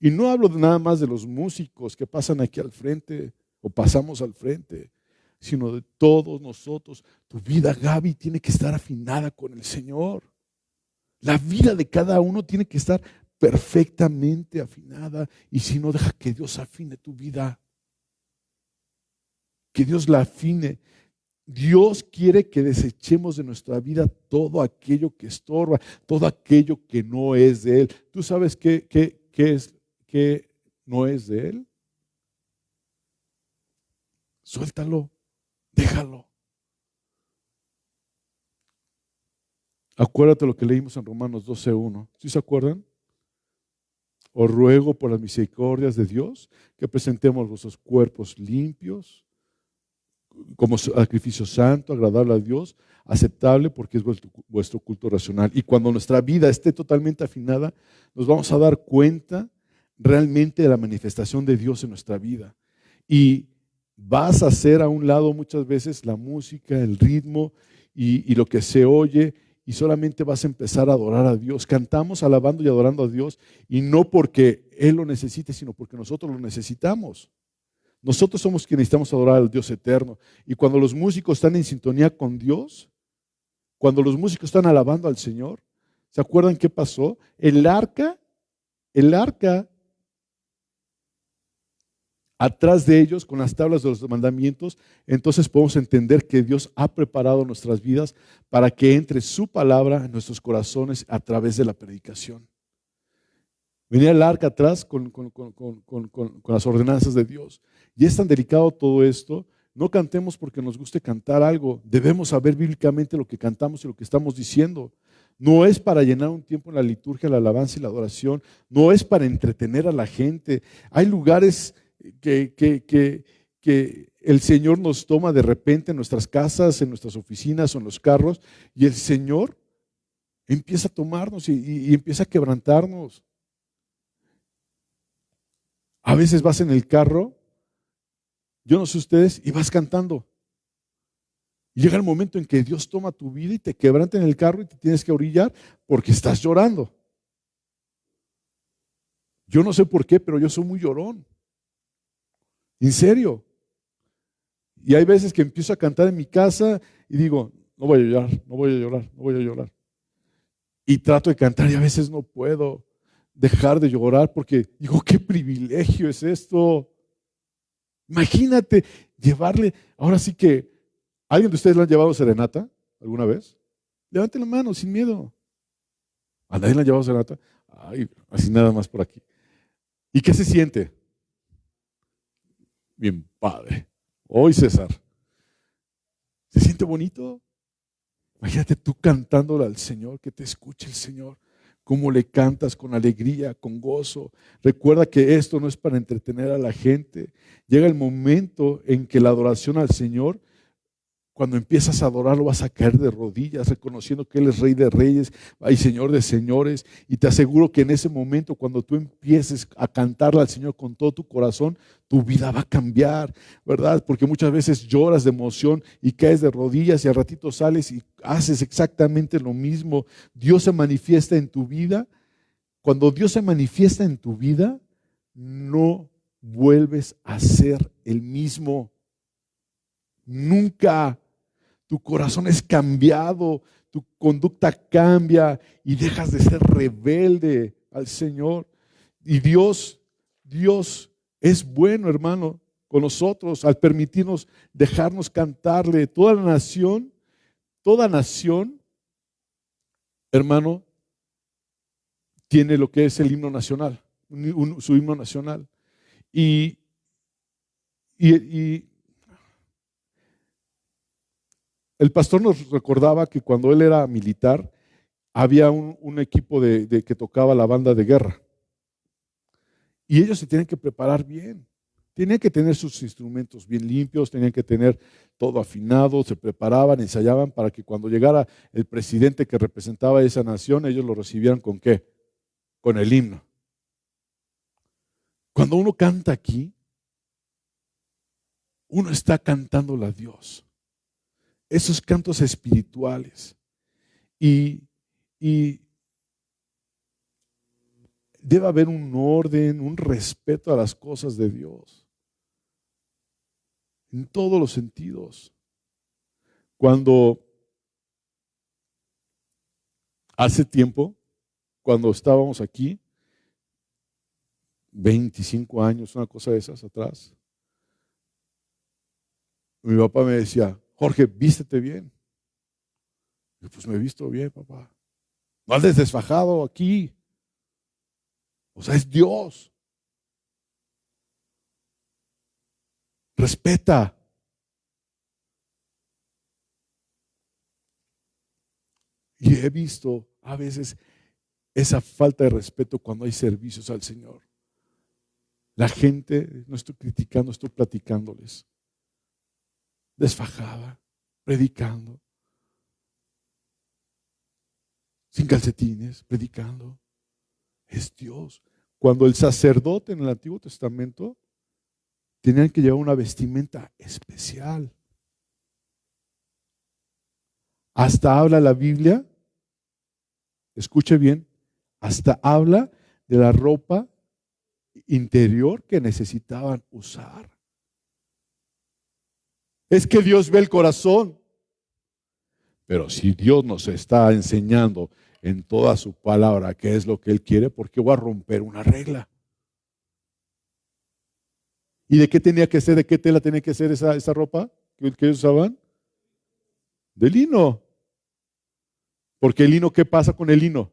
Y no hablo nada más de los músicos que pasan aquí al frente o pasamos al frente, sino de todos nosotros. Tu vida, Gaby, tiene que estar afinada con el Señor. La vida de cada uno tiene que estar perfectamente afinada. Y si no, deja que Dios afine tu vida. Que Dios la afine. Dios quiere que desechemos de nuestra vida todo aquello que estorba, todo aquello que no es de Él. ¿Tú sabes qué no es de Él? Suéltalo, déjalo. Acuérdate lo que leímos en Romanos 12:1. ¿Sí se acuerdan? Os ruego por las misericordias de Dios que presentemos vuestros cuerpos limpios como sacrificio santo, agradable a Dios, aceptable porque es vuestro culto racional. Y cuando nuestra vida esté totalmente afinada, nos vamos a dar cuenta realmente de la manifestación de Dios en nuestra vida. Y vas a hacer a un lado muchas veces la música, el ritmo y lo que se oye, y solamente vas a empezar a adorar a Dios. Cantamos alabando y adorando a Dios, y no porque Él lo necesite, sino porque nosotros lo necesitamos. Nosotros somos quienes necesitamos adorar al Dios eterno. Y cuando los músicos están en sintonía con Dios, cuando los músicos están alabando al Señor, ¿se acuerdan qué pasó? El arca, atrás de ellos, con las tablas de los mandamientos, entonces podemos entender que Dios ha preparado nuestras vidas para que entre su palabra en nuestros corazones a través de la predicación. Venía el arca atrás con las ordenanzas de Dios. Y es tan delicado todo esto. No cantemos porque nos guste cantar algo. Debemos saber bíblicamente lo que cantamos y lo que estamos diciendo. No es para llenar un tiempo en la liturgia, la alabanza y la adoración. No es para entretener a la gente. Hay lugares que el Señor nos toma de repente en nuestras casas, en nuestras oficinas o en los carros, y el Señor empieza a tomarnos y empieza a quebrantarnos. A veces vas en el carro, yo no sé ustedes, y vas cantando. Y llega el momento en que Dios toma tu vida y te quebranta en el carro y te tienes que orillar porque estás llorando. Yo no sé por qué, pero yo soy muy llorón. En serio. Y hay veces que empiezo a cantar en mi casa y digo, no voy a llorar, no voy a llorar, no voy a llorar. Y trato de cantar y a veces no puedo dejar de llorar porque digo, qué privilegio es esto. Imagínate llevarle, ahora sí que, ¿alguien de ustedes le han llevado serenata? alguna vez? Levante la mano sin miedo. ¿A nadie le han llevado serenata? Ay, así nada más por aquí. ¿Y qué se siente? Bien padre. Hoy, César. ¿Se siente bonito? Imagínate tú cantándole al Señor, que te escuche el Señor. Cómo le cantas con alegría, con gozo. Recuerda que esto no es para entretener a la gente. Llega el momento en que la adoración al Señor, cuando empiezas a adorarlo, vas a caer de rodillas, reconociendo que Él es Rey de Reyes y Señor de Señores. Y te aseguro que en ese momento, cuando tú empieces a cantarle al Señor con todo tu corazón, tu vida va a cambiar, ¿verdad? Porque muchas veces lloras de emoción y caes de rodillas y al ratito sales y haces exactamente lo mismo. Dios se manifiesta en tu vida. Cuando Dios se manifiesta en tu vida, no vuelves a ser el mismo. Nunca. Tu corazón es cambiado, tu conducta cambia y dejas de ser rebelde al Señor. Y Dios es bueno, hermano, con nosotros al permitirnos dejarnos cantarle. Toda nación, hermano, tiene lo que es el himno nacional, su himno nacional. Y el pastor nos recordaba que cuando él era militar, había un equipo que tocaba la banda de guerra. Y ellos se tienen que preparar bien. Tenían que tener sus instrumentos bien limpios, tenían que tener todo afinado, se preparaban, ensayaban para que cuando llegara el presidente que representaba a esa nación, ellos lo recibieran ¿con qué? Con el himno. Cuando uno canta aquí, uno está cantándole a Dios. Esos cantos espirituales. Y debe haber un orden, un respeto a las cosas de Dios. En todos los sentidos. Cuando hace tiempo, cuando estábamos aquí, 25 años, una cosa de esas atrás, mi papá me decía, Jorge, vístete bien. Y pues me he visto bien, papá. No andes desfajado aquí. O sea, es Dios. Respeta. Y he visto a veces esa falta de respeto cuando hay servicios al Señor. La gente, no estoy criticando, estoy platicándoles. Desfajada, predicando. Sin calcetines, predicando. Es Dios. Cuando el sacerdote en el Antiguo Testamento tenían que llevar una vestimenta especial. Hasta habla la Biblia, escuche bien, hasta habla de la ropa interior que necesitaban usar. Es que Dios ve el corazón. Pero si Dios nos está enseñando en toda su palabra qué es lo que Él quiere, ¿por qué voy a romper una regla? ¿Y de qué tenía que ser, de qué tela tenía que ser esa ropa que ellos usaban? De lino. Porque el lino, ¿qué pasa con el lino?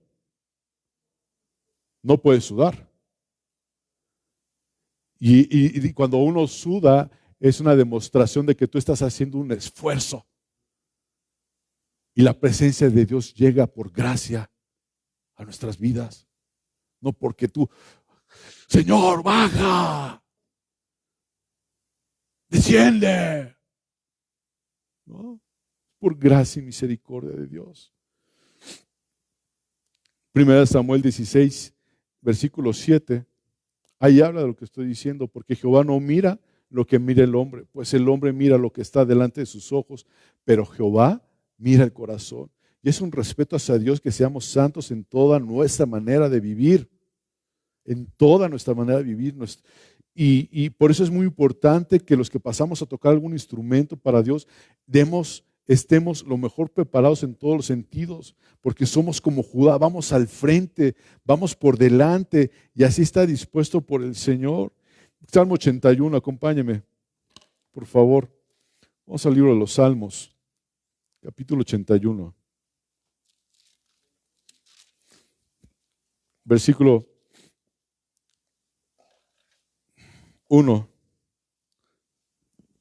No puede sudar. Y cuando uno suda, es una demostración de que tú estás haciendo un esfuerzo. Y la presencia de Dios llega por gracia a nuestras vidas. No porque tú, Señor, baja, desciende. No, por gracia y misericordia de Dios. 1 Samuel 16, versículo 7. Ahí habla de lo que estoy diciendo, porque Jehová no mira lo que mira el hombre, pues el hombre mira lo que está delante de sus ojos, pero Jehová mira el corazón. Y es un respeto hacia Dios que seamos santos en toda nuestra manera de vivir, en toda nuestra manera de vivir. Y por eso es muy importante que los que pasamos a tocar algún instrumento para Dios, estemos lo mejor preparados en todos los sentidos, porque somos como Judá, vamos al frente, vamos por delante, y así está dispuesto por el Señor. Salmo 81, acompáñeme, por favor. Vamos al libro de los Salmos. capítulo 81, versículo 1,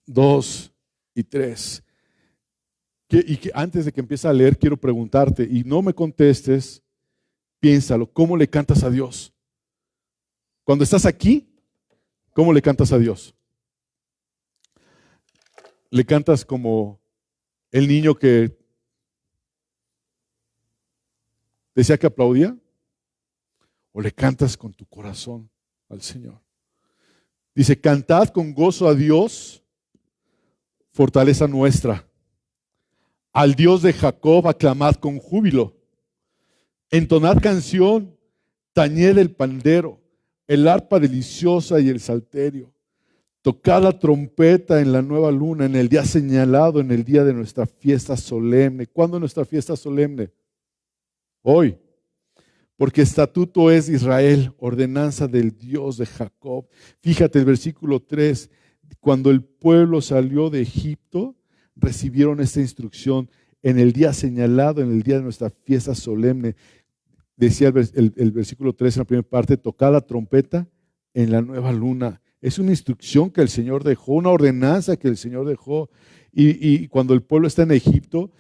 2 y 3. Y que antes de que empiece a leer, quiero preguntarte, y no me contestes, piénsalo, ¿cómo le cantas a Dios? Cuando estás aquí, ¿cómo le cantas a Dios? ¿Le cantas como el niño que decía que aplaudía? ¿O le cantas con tu corazón al Señor? Dice, cantad con gozo a Dios, fortaleza nuestra. Al Dios de Jacob aclamad con júbilo. Entonad canción, tañed el pandero, el arpa deliciosa y el salterio. Tocad la trompeta en la nueva luna, en el día señalado, en el día de nuestra fiesta solemne. ¿Cuándo es nuestra fiesta solemne? Hoy. Porque estatuto es de Israel, ordenanza del Dios de Jacob. Fíjate el versículo 3. Cuando el pueblo salió de Egipto, recibieron esta instrucción en el día señalado, en el día de nuestra fiesta solemne. Decía el versículo 3 en la primera parte, tocad la trompeta en la nueva luna. Es una instrucción que el Señor dejó, una ordenanza que el Señor dejó. Y cuando el pueblo está en Egipto,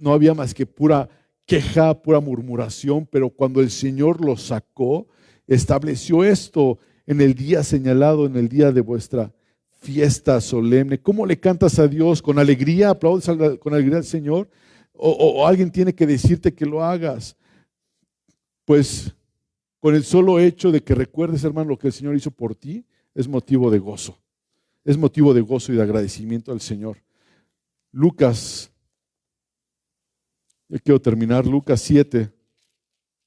no había más que pura queja, pura murmuración, pero cuando el Señor los sacó, estableció esto en el día señalado, en el día de vuestra fiesta solemne. ¿Cómo le cantas a Dios? ¿Con alegría? ¿Aplaudes con alegría al Señor? ¿O alguien tiene que decirte que lo hagas? Pues con el solo hecho de que recuerdes, hermano, lo que el Señor hizo por ti, es motivo de gozo. Es motivo de gozo y de agradecimiento al Señor. Lucas, yo quiero terminar, Lucas 7,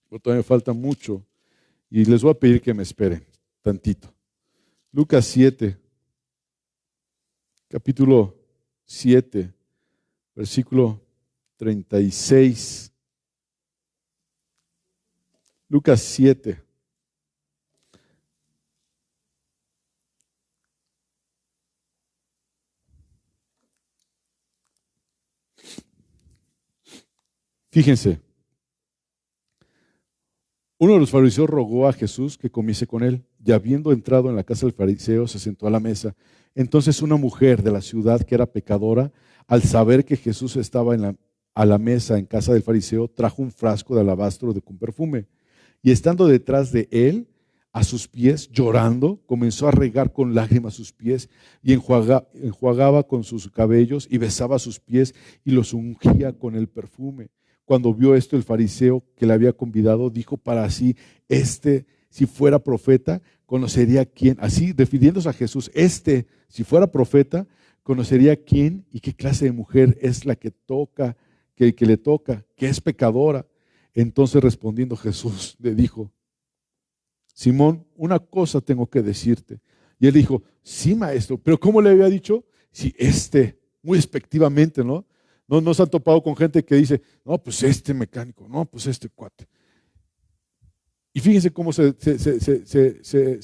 pero todavía me falta mucho y les voy a pedir que me esperen tantito. Lucas 7, capítulo 7, versículo 36. Lucas 7. Fíjense, uno de los fariseos rogó a Jesús que comiese con él, y habiendo entrado en la casa del fariseo, se sentó a la mesa. Entonces una mujer de la ciudad que era pecadora, al saber que Jesús estaba a la mesa en casa del fariseo, trajo un frasco de alabastro con perfume, y estando detrás de él, a sus pies, llorando, comenzó a regar con lágrimas sus pies, y enjuagaba con sus cabellos, y besaba sus pies, y los ungía con el perfume. Cuando vio esto el fariseo que le había convidado, dijo para sí, si fuera profeta, conocería quién, así refiriéndose a Jesús, si fuera profeta, conocería quién y qué clase de mujer es la que le toca, que es pecadora. Entonces respondiendo Jesús le dijo, Simón, una cosa tengo que decirte. Y él dijo, sí, maestro, pero ¿cómo le había dicho? Sí, muy despectivamente, ¿no? No se han topado con gente que dice, no, pues mecánico, no, pues cuate. Y fíjense cómo se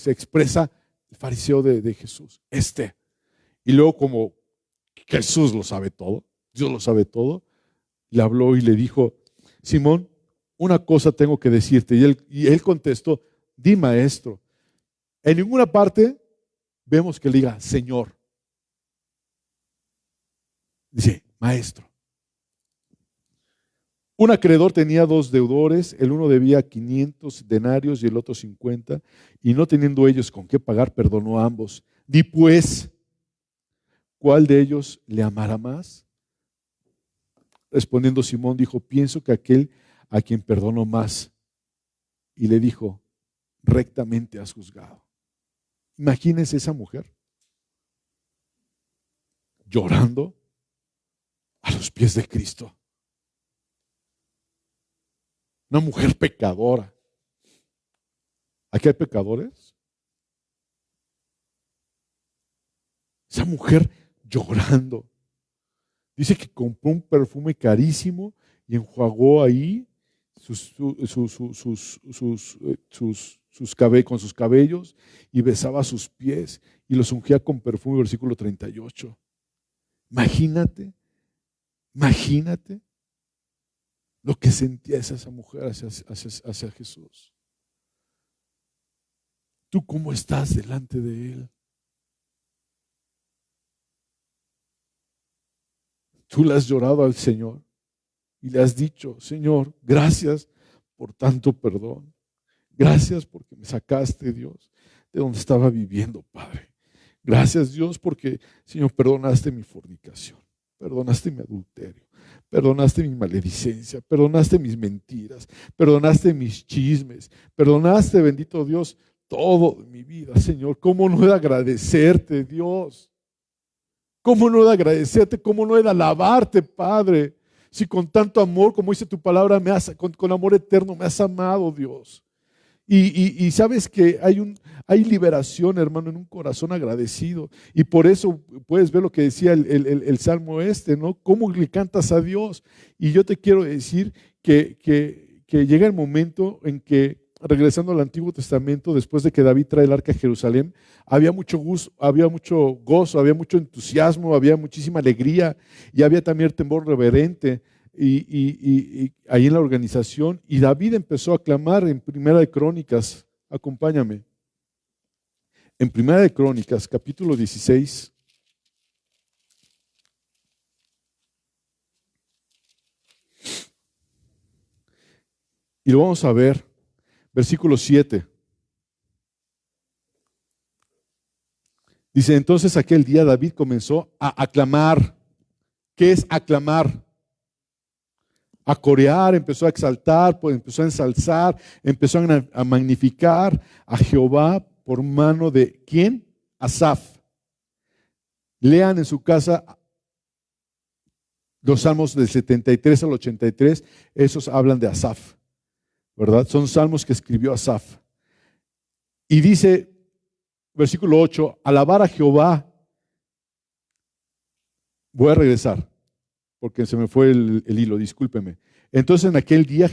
expresa el fariseo de Jesús, Y luego como Jesús lo sabe todo, Dios lo sabe todo, le habló y le dijo, Simón, una cosa tengo que decirte. Y él contestó, di maestro. En ninguna parte vemos que le diga Señor. Dice, maestro. Un acreedor tenía 2 deudores, el uno debía 500 denarios y el otro 50, y no teniendo ellos con qué pagar, perdonó a ambos. Di pues, ¿cuál de ellos le amará más? Respondiendo Simón dijo, pienso que aquel a quien perdonó más. Y le dijo, rectamente has juzgado. Imagínense esa mujer llorando a los pies de Cristo. Una mujer pecadora. ¿Aquí hay pecadores? Esa mujer llorando. Dice que compró un perfume carísimo y enjuagó ahí con sus cabellos y besaba sus pies y los ungía con perfume, versículo 38. Imagínate Imagínate lo que sentía esa mujer hacia Jesús. ¿Tú cómo estás delante de Él? Tú le has llorado al Señor y le has dicho: Señor, gracias por tanto perdón. Gracias porque me sacaste, Dios, de donde estaba viviendo, Padre. Gracias, Dios, porque, Señor, perdonaste mi fornicación, perdonaste mi adulterio, perdonaste mi maledicencia, perdonaste mis mentiras, perdonaste mis chismes, perdonaste, bendito Dios, todo de mi vida, Señor. ¿Cómo no he de agradecerte, Dios? ¿Cómo no he de agradecerte? ¿Cómo no he de alabarte, Padre? Si con tanto amor, como dice tu palabra, con amor eterno me has amado, Dios. Y sabes que hay liberación, hermano, en un corazón agradecido. Y por eso puedes ver lo que decía el salmo ¿no? ¿Cómo le cantas a Dios? Y yo te quiero decir que llega el momento en que, regresando al Antiguo Testamento, después de que David trae el arca a Jerusalén, había mucho gozo, había mucho entusiasmo, había muchísima alegría y había también temor reverente. Y ahí en la organización, y David empezó a clamar en Primera de Crónicas, acompáñame, en Primera de Crónicas, capítulo 16, y lo vamos a ver, versículo 7. Dice: entonces aquel día David comenzó a aclamar. ¿Qué es aclamar? A corear, empezó a exaltar, pues empezó a ensalzar, empezó a magnificar a Jehová por mano de ¿quién? Asaf. Lean en su casa los salmos del 73 al 83, esos hablan de Asaf, ¿verdad? Son salmos que escribió Asaf. Y dice, versículo 8, alabar a Jehová. Voy a regresar, porque se me fue el hilo, discúlpeme. Entonces en aquel día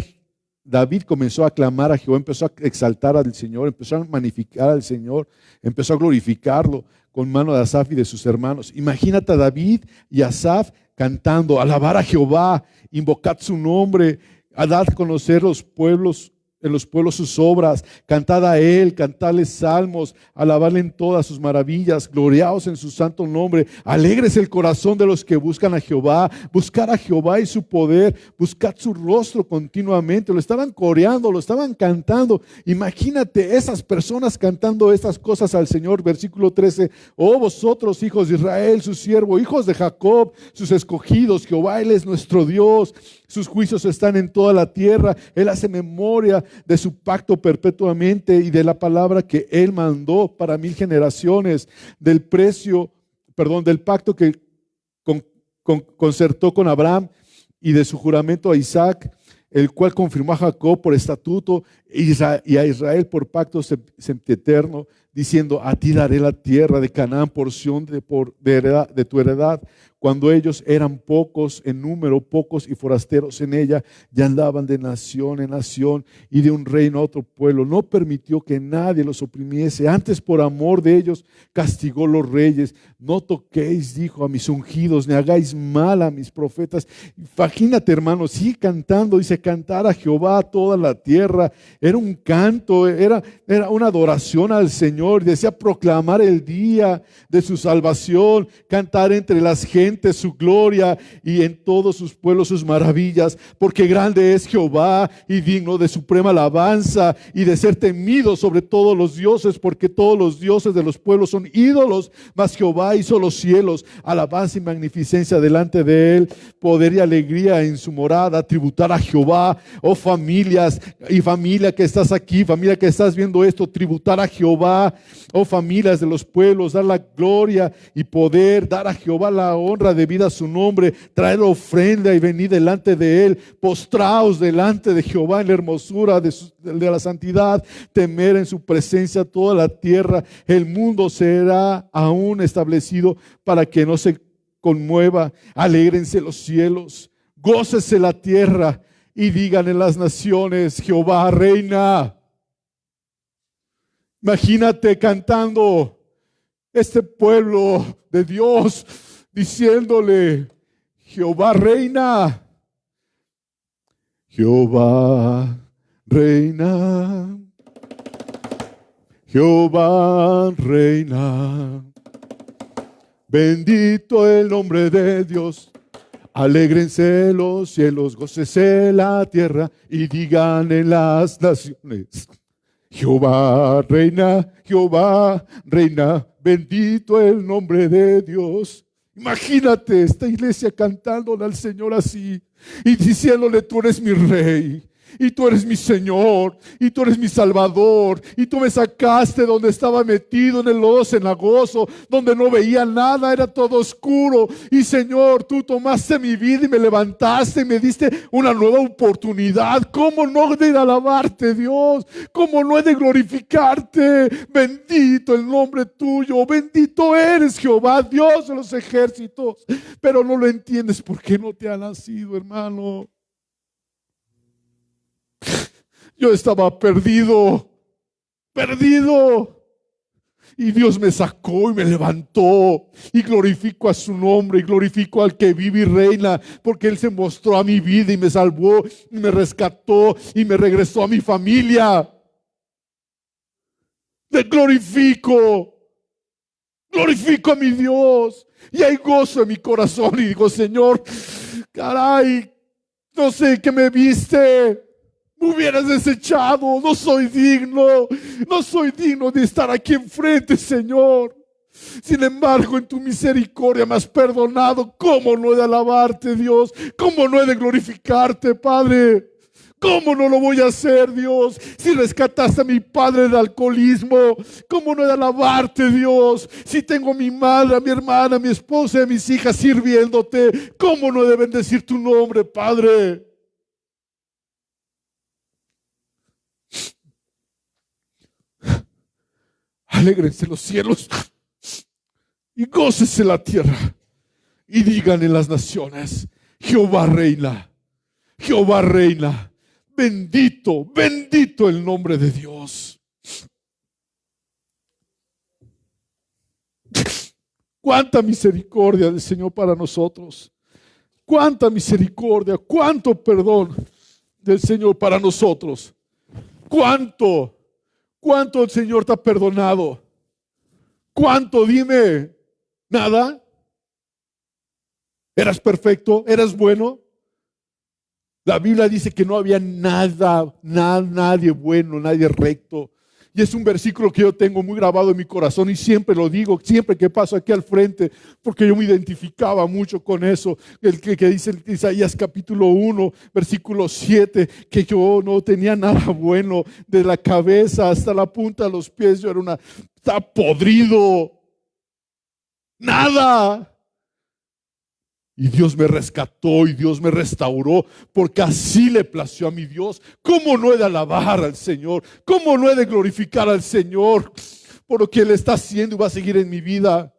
David comenzó a clamar a Jehová, empezó a exaltar al Señor, empezó a magnificar al Señor, empezó a glorificarlo con mano de Asaf y de sus hermanos. Imagínate a David y Asaf cantando: alabar a Jehová, invocad su nombre, a dar a conocer en los pueblos sus obras, cantad a Él, cantadle salmos, alabarle en todas sus maravillas, gloriaos en su santo nombre, alegres el corazón de los que buscan a Jehová, buscar a Jehová y su poder, buscad su rostro continuamente. Lo estaban coreando, lo estaban cantando. Imagínate esas personas cantando estas cosas al Señor. Versículo 13, oh vosotros hijos de Israel, su siervo, hijos de Jacob, sus escogidos, Jehová, Él es nuestro Dios. Sus juicios están en toda la tierra. Él hace memoria de su pacto perpetuamente y de la palabra que Él mandó para 1000 generaciones, del pacto que concertó con Abraham y de su juramento a Isaac, el cual confirmó a Jacob por estatuto y a Israel por pacto sempiterno, diciendo: a ti daré la tierra de Canaán, porción de tu heredad. Cuando ellos eran pocos en número, pocos y forasteros en ella, y andaban de nación en nación y de un reino a otro pueblo, no permitió que nadie los oprimiese. Antes, por amor de ellos, castigó los reyes. No toquéis, dijo, a mis ungidos, ni hagáis mal a mis profetas. Imagínate, hermano, sigue cantando, dice: cantar a Jehová a toda la tierra. Era un canto, era una adoración al Señor. Decía: proclamar el día de su salvación, cantar entre las gentes su gloria y en todos sus pueblos sus maravillas, porque grande es Jehová y digno de suprema alabanza y de ser temido sobre todos los dioses, porque todos los dioses de los pueblos son ídolos, mas Jehová hizo los cielos. Alabanza y magnificencia delante de Él, poder y alegría en su morada. Tributar a Jehová, oh familias y familia que estás aquí, familia que estás viendo esto, tributar a Jehová, oh familias de los pueblos, dar la gloria y poder, dar a Jehová la honra debida a su nombre, traer ofrenda y venir delante de Él, postraos delante de Jehová en la hermosura de la santidad, temer en su presencia toda la tierra. El mundo será aún establecido para que no se conmueva. Alégrense los cielos, gócese la tierra y digan en las naciones: Jehová reina. Imagínate cantando este pueblo de Dios, diciéndole: Jehová reina. Jehová reina. Jehová reina. Bendito el nombre de Dios. Alégrense los cielos, gócese la tierra y digan en las naciones: Jehová reina, Jehová reina, bendito el nombre de Dios. Imagínate esta iglesia cantándole al Señor así y diciéndole: tú eres mi rey. Y tú eres mi Señor, y tú eres mi Salvador, y tú me sacaste donde estaba metido en el lodo cenagoso, donde no veía nada, era todo oscuro. Y Señor, tú tomaste mi vida y me levantaste y me diste una nueva oportunidad. ¿Cómo no he de alabarte, Dios? ¿Cómo no he de glorificarte? Bendito el nombre tuyo, bendito eres, Jehová, Dios de los ejércitos. Pero no lo entiendes porque no te ha nacido, hermano. Yo estaba perdido. Y Dios me sacó y me levantó. Y glorifico a su nombre y glorifico al que vive y reina, porque Él se mostró a mi vida y me salvó y me rescató y me regresó a mi familia. Te glorifico. Glorifico a mi Dios. Y hay gozo en mi corazón. Y digo: Señor, caray, no sé qué me viste. Me hubieras desechado. No soy digno de estar aquí enfrente, Señor. Sin embargo, en tu misericordia me has perdonado. ¿Cómo no he de alabarte, Dios? ¿Cómo no he de glorificarte, Padre? ¿Cómo no lo voy a hacer, Dios? Si rescataste a mi padre del alcoholismo, ¿cómo no he de alabarte, Dios? Si tengo a mi madre, a mi hermana, a mi esposa y a mis hijas sirviéndote, ¿cómo no he de bendecir tu nombre, Padre? Alégrense los cielos y gócese la tierra y digan en las naciones: Jehová reina, Jehová reina. Bendito, bendito el nombre de Dios. Cuánta misericordia del Señor para nosotros. Cuánta misericordia, cuánto perdón del Señor para nosotros. Cuánto el Señor te ha perdonado. ¿Cuánto? Dime. ¿Nada? ¿Eras perfecto? ¿Eras bueno? La Biblia dice que no había nadie bueno, nadie recto. Y es un versículo que yo tengo muy grabado en mi corazón y siempre lo digo, siempre que paso aquí al frente, porque yo me identificaba mucho con eso. El que dice en Isaías capítulo 1, versículo 7, que yo no tenía nada bueno, de la cabeza hasta la punta de los pies, yo estaba podrido. Nada. Y Dios me rescató y Dios me restauró, porque así le plació a mi Dios. ¿Cómo no he de alabar al Señor? ¿Cómo no he de glorificar al Señor por lo que Él está haciendo y va a seguir en mi vida?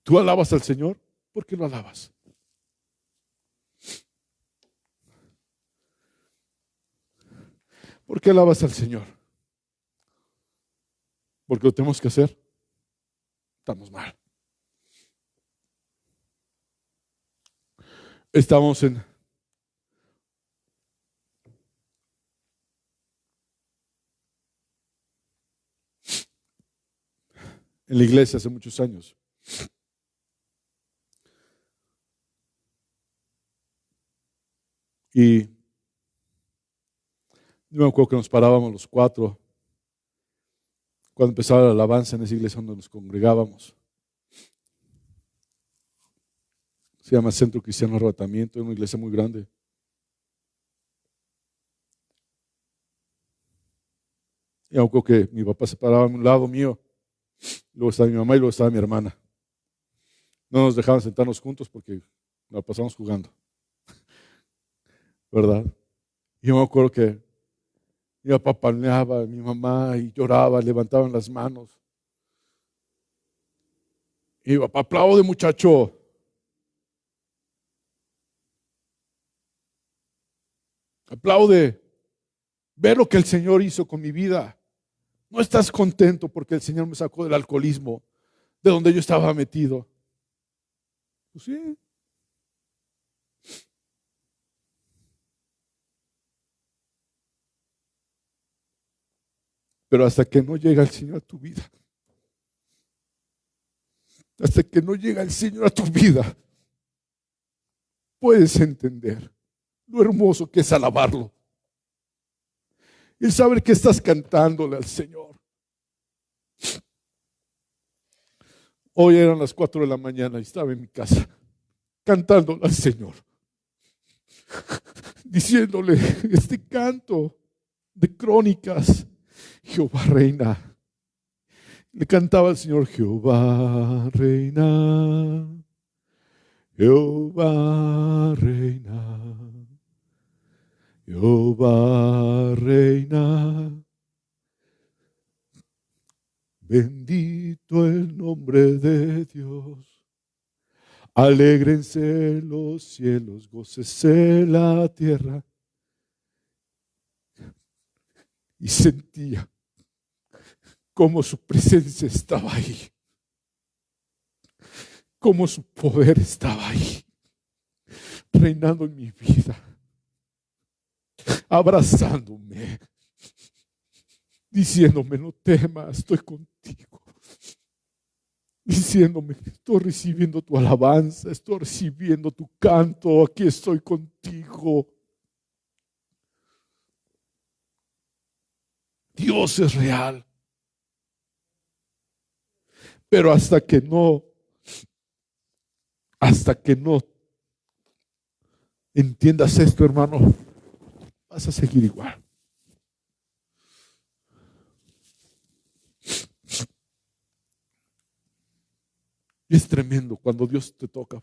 ¿Tú alabas al Señor? ¿Por qué lo alabas? ¿Por qué alabas al Señor? Porque lo tenemos que hacer. Estamos mal. Estamos en la iglesia hace muchos años. Y yo me acuerdo que nos parábamos los cuatro cuando empezaba la alabanza en esa iglesia donde nos congregábamos. Se llama Centro Cristiano Arrebatamiento, es una iglesia muy grande. Y me acuerdo que mi papá se paraba a un lado mío, luego estaba mi mamá y luego estaba mi hermana. No nos dejaban sentarnos juntos porque nos pasamos jugando, ¿verdad? Y yo me acuerdo que mi papá palmeaba a mi mamá y lloraba, levantaban las manos. Y mi papá: aplaude, muchacho. Aplaude. Ve lo que el Señor hizo con mi vida. No estás contento porque el Señor me sacó del alcoholismo, de donde yo estaba metido. Pues sí. Pero hasta que no llega el Señor a tu vida, hasta que no llega el Señor a tu vida, puedes entender lo hermoso que es alabarlo. El saber que estás cantándole al Señor. Hoy eran las 4 de la mañana y estaba en mi casa cantándole al Señor, diciéndole este canto de Crónicas. Jehová reina. Le cantaba al Señor: Jehová reina, Jehová reina, Jehová reina. Bendito el nombre de Dios. Alégrense los cielos, gócese la tierra. Y sentía cómo su presencia estaba ahí, cómo su poder estaba ahí, reinando en mi vida, abrazándome, diciéndome: no temas, estoy contigo. Diciéndome: estoy recibiendo tu alabanza, estoy recibiendo tu canto, aquí estoy contigo. Dios es real. Pero hasta que no entiendas esto, hermano, vas a seguir igual. Y es tremendo cuando Dios te toca,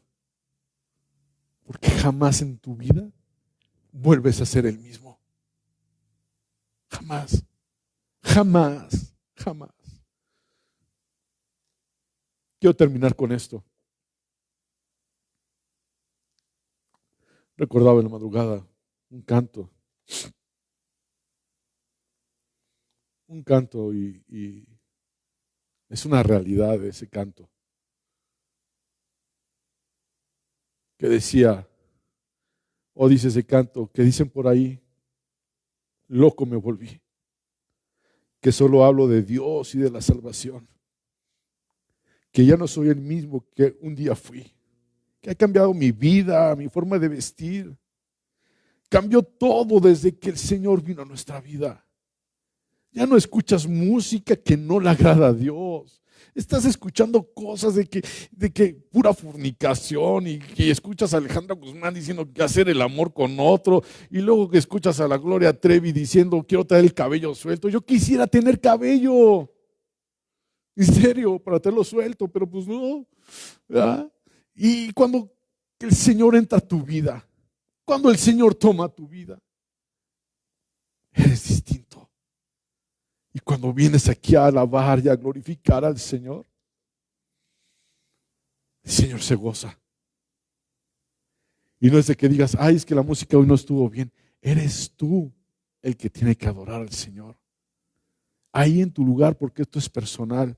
porque jamás en tu vida vuelves a ser el mismo. Jamás, jamás, jamás. Quiero terminar con esto. Recordaba en la madrugada un canto y es una realidad ese canto, que decía, o dice ese canto, que dicen por ahí: loco me volví, que solo hablo de Dios y de la salvación, que ya no soy el mismo que un día fui, que ha cambiado mi vida, mi forma de vestir, cambió todo desde que el Señor vino a nuestra vida. Ya no escuchas música que no le agrada a Dios. Estás escuchando cosas de que pura fornicación, y que escuchas a Alejandra Guzmán diciendo que hacer el amor con otro, y luego que escuchas a la Gloria Trevi diciendo: quiero traer el cabello suelto. Yo quisiera tener cabello, en serio, para tenerlo suelto, pero pues no, ¿verdad? Y cuando el Señor entra a tu vida, cuando el Señor toma tu vida, eres distinto. Y cuando vienes aquí a alabar y a glorificar al Señor, el Señor se goza. Y no es de que digas: ay, es que la música hoy no estuvo bien. Eres tú el que tiene que adorar al Señor. Ahí en tu lugar, porque esto es personal.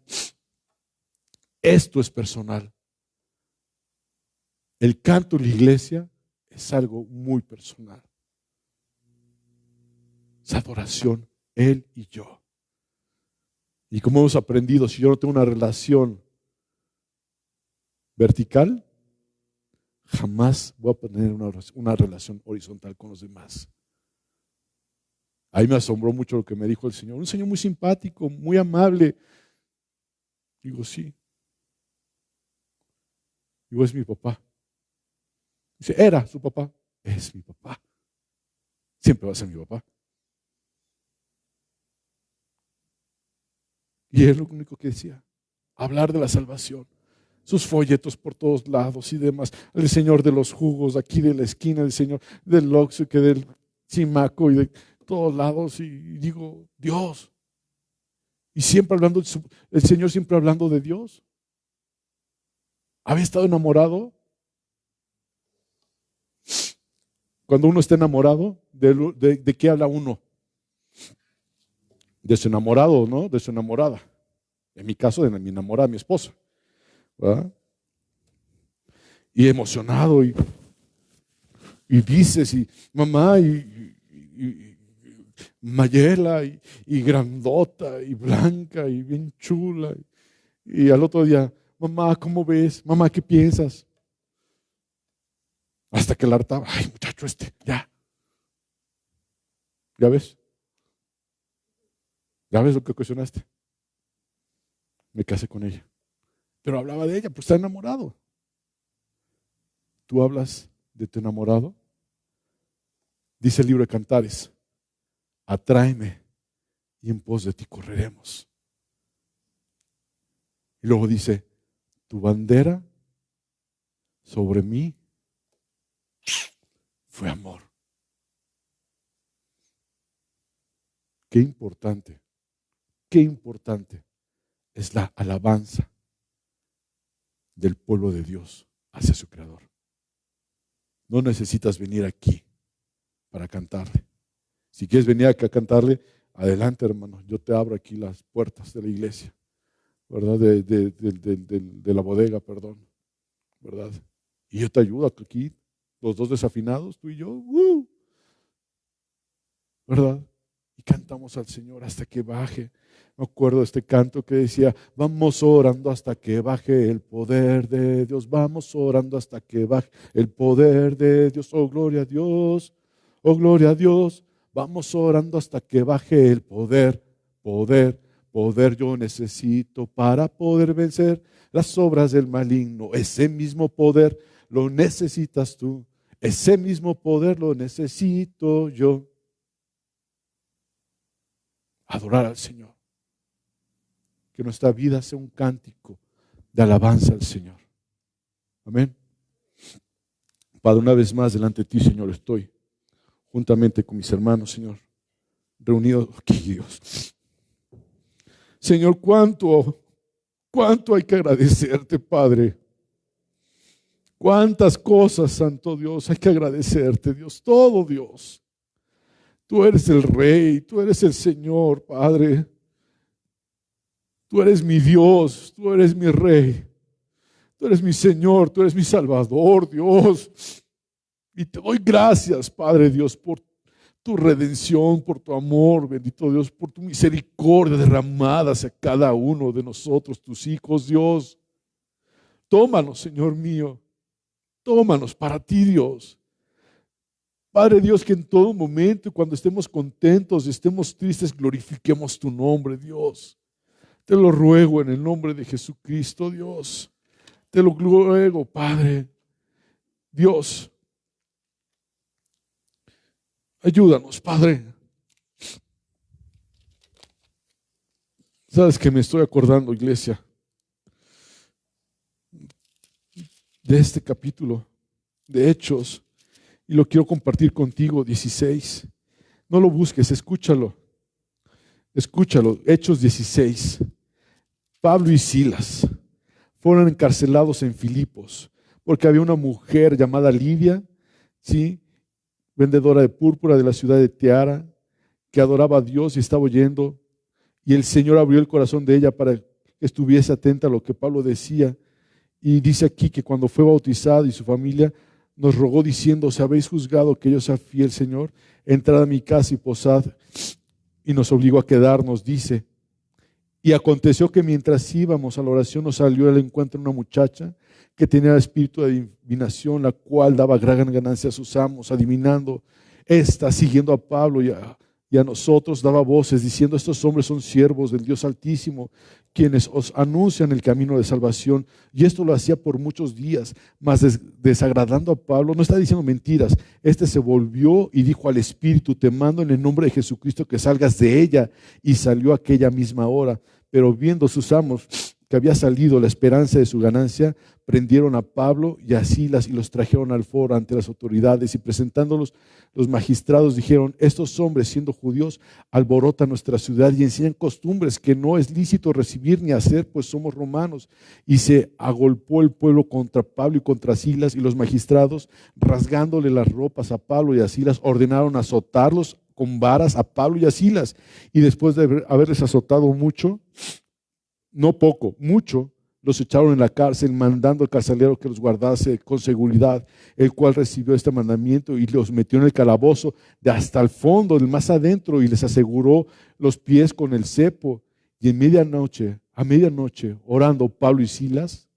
Esto es personal. El canto en la iglesia es algo muy personal. Es adoración, Él y yo. Y como hemos aprendido, si yo no tengo una relación vertical, jamás voy a tener una relación horizontal con los demás. Ahí me asombró mucho lo que me dijo el Señor. Un Señor muy simpático, muy amable. Digo: sí. Digo: es mi papá. Dice: era su papá. Es mi papá. Siempre va a ser mi papá. Y es lo único que decía: hablar de la salvación. Sus folletos por todos lados y demás. El Señor de los jugos, aquí de la esquina, el Señor del Oxxo, que del Cimaco y de todos lados. Y digo: Dios. Y siempre hablando, el Señor siempre hablando de Dios. ¿Había estado enamorado? Cuando uno está enamorado, ¿de qué habla uno? De su enamorado, ¿no? De su enamorada. En mi caso, de mi enamorada, mi esposa. ¿Verdad? y emocionado y dices, y mamá, y Mayela, y grandota, y blanca, y bien chula. Y al otro día, mamá, ¿cómo ves? Mamá, ¿qué piensas? Hasta que la hartaba, ay, muchacho ya. ¿Ya ves? ¿Ya ves lo que ocasionaste? Me casé con ella. Pero hablaba de ella, pues está enamorado. ¿Tú hablas de tu enamorado? Dice el libro de Cantares, atráeme y en pos de ti correremos. Y luego dice, tu bandera sobre mí fue amor. Qué importante es la alabanza del pueblo de Dios hacia su Creador. No necesitas venir aquí para cantarle. Si quieres venir acá a cantarle, adelante, hermano. Yo te abro aquí las puertas de la iglesia, ¿verdad? De la bodega, perdón, ¿verdad? Y yo te ayudo aquí, los dos desafinados, tú y yo, ¿verdad? Y cantamos al Señor hasta que baje. Me acuerdo de este canto que decía, vamos orando hasta que baje el poder de Dios, vamos orando hasta que baje el poder de Dios, oh gloria a Dios, oh gloria a Dios, vamos orando hasta que baje el poder yo necesito para poder vencer las obras del maligno. Ese mismo poder lo necesitas tú, ese mismo poder lo necesito yo. Adorar al Señor. Que nuestra vida sea un cántico de alabanza al Señor. Amén. Padre, una vez más delante de ti, Señor, estoy juntamente con mis hermanos, Señor, reunidos aquí, Dios. Señor, cuánto hay que agradecerte, Padre. Cuántas cosas, Santo Dios, hay que agradecerte, Dios. Todo, Dios. Tú eres el Rey, tú eres el Señor, Padre. Tú eres mi Dios, tú eres mi Rey. Tú eres mi Señor, tú eres mi Salvador, Dios. Y te doy gracias, Padre Dios, por tu redención, por tu amor, bendito Dios, por tu misericordia derramada hacia cada uno de nosotros, tus hijos, Dios. Tómanos, Señor mío. Tómanos para ti, Dios. Padre Dios, que en todo momento, cuando estemos contentos, estemos tristes, glorifiquemos tu nombre, Dios. Te lo ruego en el nombre de Jesucristo, Dios. Te lo ruego, Padre. Dios, ayúdanos, Padre. Sabes que me estoy acordando, iglesia, de este capítulo de Hechos. Y lo quiero compartir contigo, 16. No lo busques, escúchalo. Escúchalo, Hechos 16. Pablo y Silas fueron encarcelados en Filipos porque había una mujer llamada Lidia, ¿sí?, vendedora de púrpura de la ciudad de Tiara, que adoraba a Dios y estaba oyendo. Y el Señor abrió el corazón de ella para que estuviese atenta a lo que Pablo decía. Y dice aquí que cuando fue bautizado y su familia, nos rogó diciendo, si habéis juzgado que yo sea fiel, Señor, entrad a mi casa y posad. Y nos obligó a quedarnos, dice. Y aconteció que mientras íbamos a la oración nos salió al encuentro una muchacha que tenía el espíritu de adivinación, la cual daba gran ganancia a sus amos, adivinando. Esta, siguiendo a Pablo y a nosotros, daba voces diciendo, estos hombres son siervos del Dios Altísimo, quienes os anuncian el camino de salvación. Y esto lo hacía por muchos días, mas desagradando a Pablo, no está diciendo mentiras. Este se volvió y dijo al espíritu, te mando en el nombre de Jesucristo que salgas de ella. Y salió aquella misma hora. Pero viendo sus amos que había salido la esperanza de su ganancia, prendieron a Pablo y a Silas y los trajeron al foro ante las autoridades, y presentándolos, los magistrados dijeron, estos hombres, siendo judíos, alborotan nuestra ciudad y enseñan costumbres que no es lícito recibir ni hacer, pues somos romanos. Y se agolpó el pueblo contra Pablo y contra Silas, y los magistrados, rasgándole las ropas a Pablo y a Silas, ordenaron azotarlos con varas a Pablo y a Silas. Y después de haberles azotado mucho, no poco, mucho, los echaron en la cárcel, mandando al carcelero que los guardase con seguridad, el cual recibió este mandamiento y los metió en el calabozo de hasta el fondo, del más adentro, y les aseguró los pies con el cepo. Y a medianoche, orando Pablo y Silas,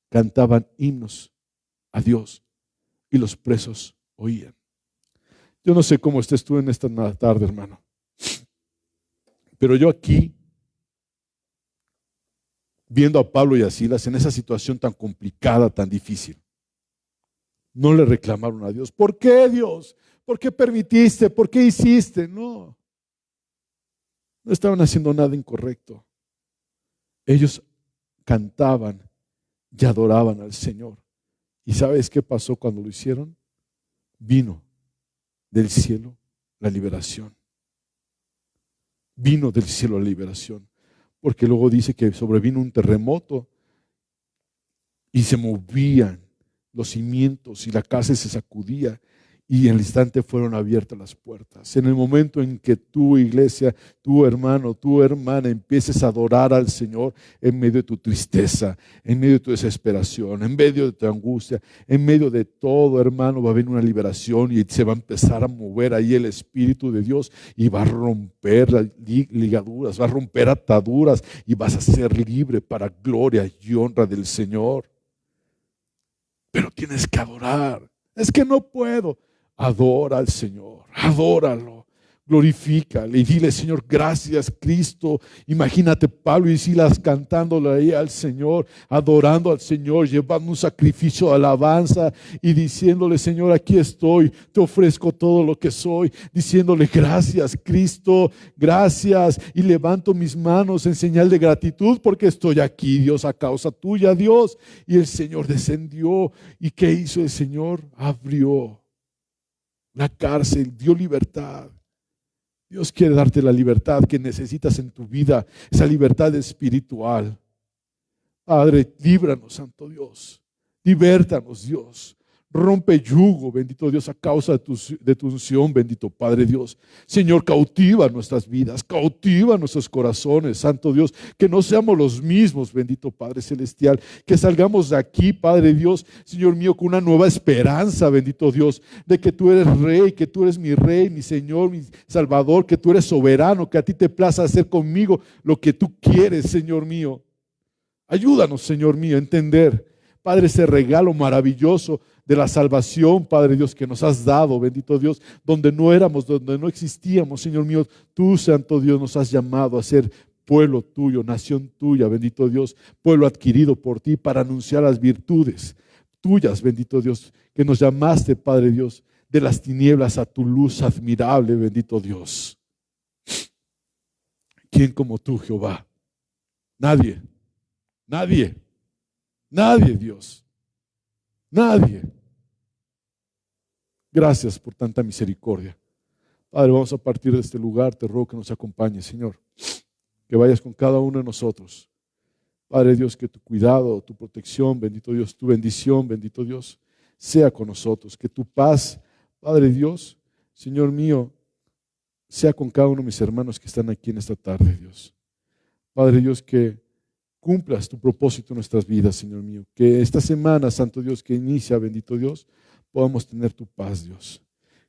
cantaban himnos a Dios y los presos oían. Yo no sé cómo estés tú en esta tarde, hermano, pero yo aquí, viendo a Pablo y a Silas en esa situación tan complicada, tan difícil, no le reclamaron a Dios. ¿Por qué, Dios? ¿Por qué permitiste? ¿Por qué hiciste? No estaban haciendo nada incorrecto. Ellos cantaban y adoraban al Señor. ¿Y sabes qué pasó cuando lo hicieron? Vino del cielo la liberación. Vino del cielo la liberación. Porque luego dice que sobrevino un terremoto y se movían los cimientos y la casa se sacudía y en el instante fueron abiertas las puertas. En el momento en que tu iglesia, tu hermano, tu hermana empieces a adorar al Señor en medio de tu tristeza, en medio de tu desesperación, en medio de tu angustia, en medio de todo, hermano, va a haber una liberación y se va a empezar a mover ahí el Espíritu de Dios y va a romper las ligaduras, va a romper ataduras y vas a ser libre para gloria y honra del Señor. Pero tienes que adorar. Es que no puedo. Adora al Señor, adóralo, glorifícale y dile: Señor, gracias, Cristo. Imagínate Pablo y Silas cantándole ahí al Señor, adorando al Señor, llevando un sacrificio de alabanza y diciéndole: Señor, aquí estoy, te ofrezco todo lo que soy, diciéndole: gracias, Cristo, gracias, y levanto mis manos en señal de gratitud porque estoy aquí, Dios, a causa tuya, Dios. Y el Señor descendió. ¿Y qué hizo el Señor? Abrió la cárcel, dio libertad. Dios quiere darte la libertad que necesitas en tu vida, esa libertad espiritual. Padre, líbranos, Santo Dios. Libértanos, Dios. Rompe yugo, bendito Dios, a causa de tu unción, bendito Padre Dios. Señor, cautiva nuestras vidas, cautiva nuestros corazones, Santo Dios, que no seamos los mismos, bendito Padre Celestial, que salgamos de aquí, Padre Dios, Señor mío, con una nueva esperanza, bendito Dios, de que tú eres Rey, que tú eres mi Rey, mi Señor, mi Salvador, que tú eres soberano, que a ti te plaza hacer conmigo lo que tú quieres, Señor mío. Ayúdanos, Señor mío, a entender, Padre, ese regalo maravilloso de la salvación, Padre Dios, que nos has dado, bendito Dios, donde no éramos, donde no existíamos, Señor mío, tú, Santo Dios, nos has llamado a ser pueblo tuyo, nación tuya, bendito Dios, pueblo adquirido por ti para anunciar las virtudes tuyas, bendito Dios, que nos llamaste, Padre Dios, de las tinieblas a tu luz admirable, bendito Dios. ¿Quién como tú, Jehová? Nadie, nadie, nadie, Dios. Nadie. Gracias por tanta misericordia. Padre, vamos a partir de este lugar. Te ruego que nos acompañes, Señor. Que vayas con cada uno de nosotros. Padre Dios, que tu cuidado, tu protección, bendito Dios, tu bendición, bendito Dios, sea con nosotros. Que tu paz, Padre Dios, Señor mío, sea con cada uno de mis hermanos que están aquí en esta tarde, Dios. Padre Dios, que cumplas tu propósito en nuestras vidas, Señor mío. Que esta semana, Santo Dios, que inicia, bendito Dios, podamos tener tu paz, Dios.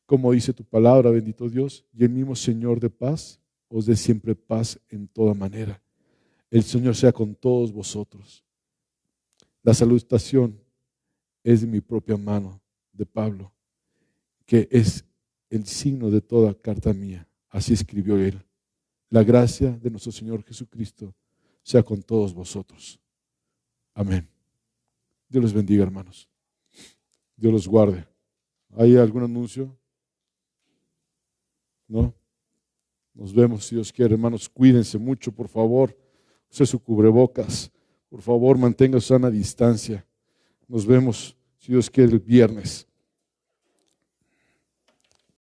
Como dice tu palabra, bendito Dios, y el mismo Señor de paz os dé siempre paz en toda manera. El Señor sea con todos vosotros. La salutación es de mi propia mano, de Pablo, que es el signo de toda carta mía. Así escribió él. La gracia de nuestro Señor Jesucristo sea con todos vosotros. Amén. Dios les bendiga, hermanos. Dios los guarde. ¿Hay algún anuncio? ¿No? Nos vemos si Dios quiere, hermanos. Cuídense mucho, por favor. Use su cubrebocas. Por favor, mantenga sana distancia. Nos vemos si Dios quiere el viernes.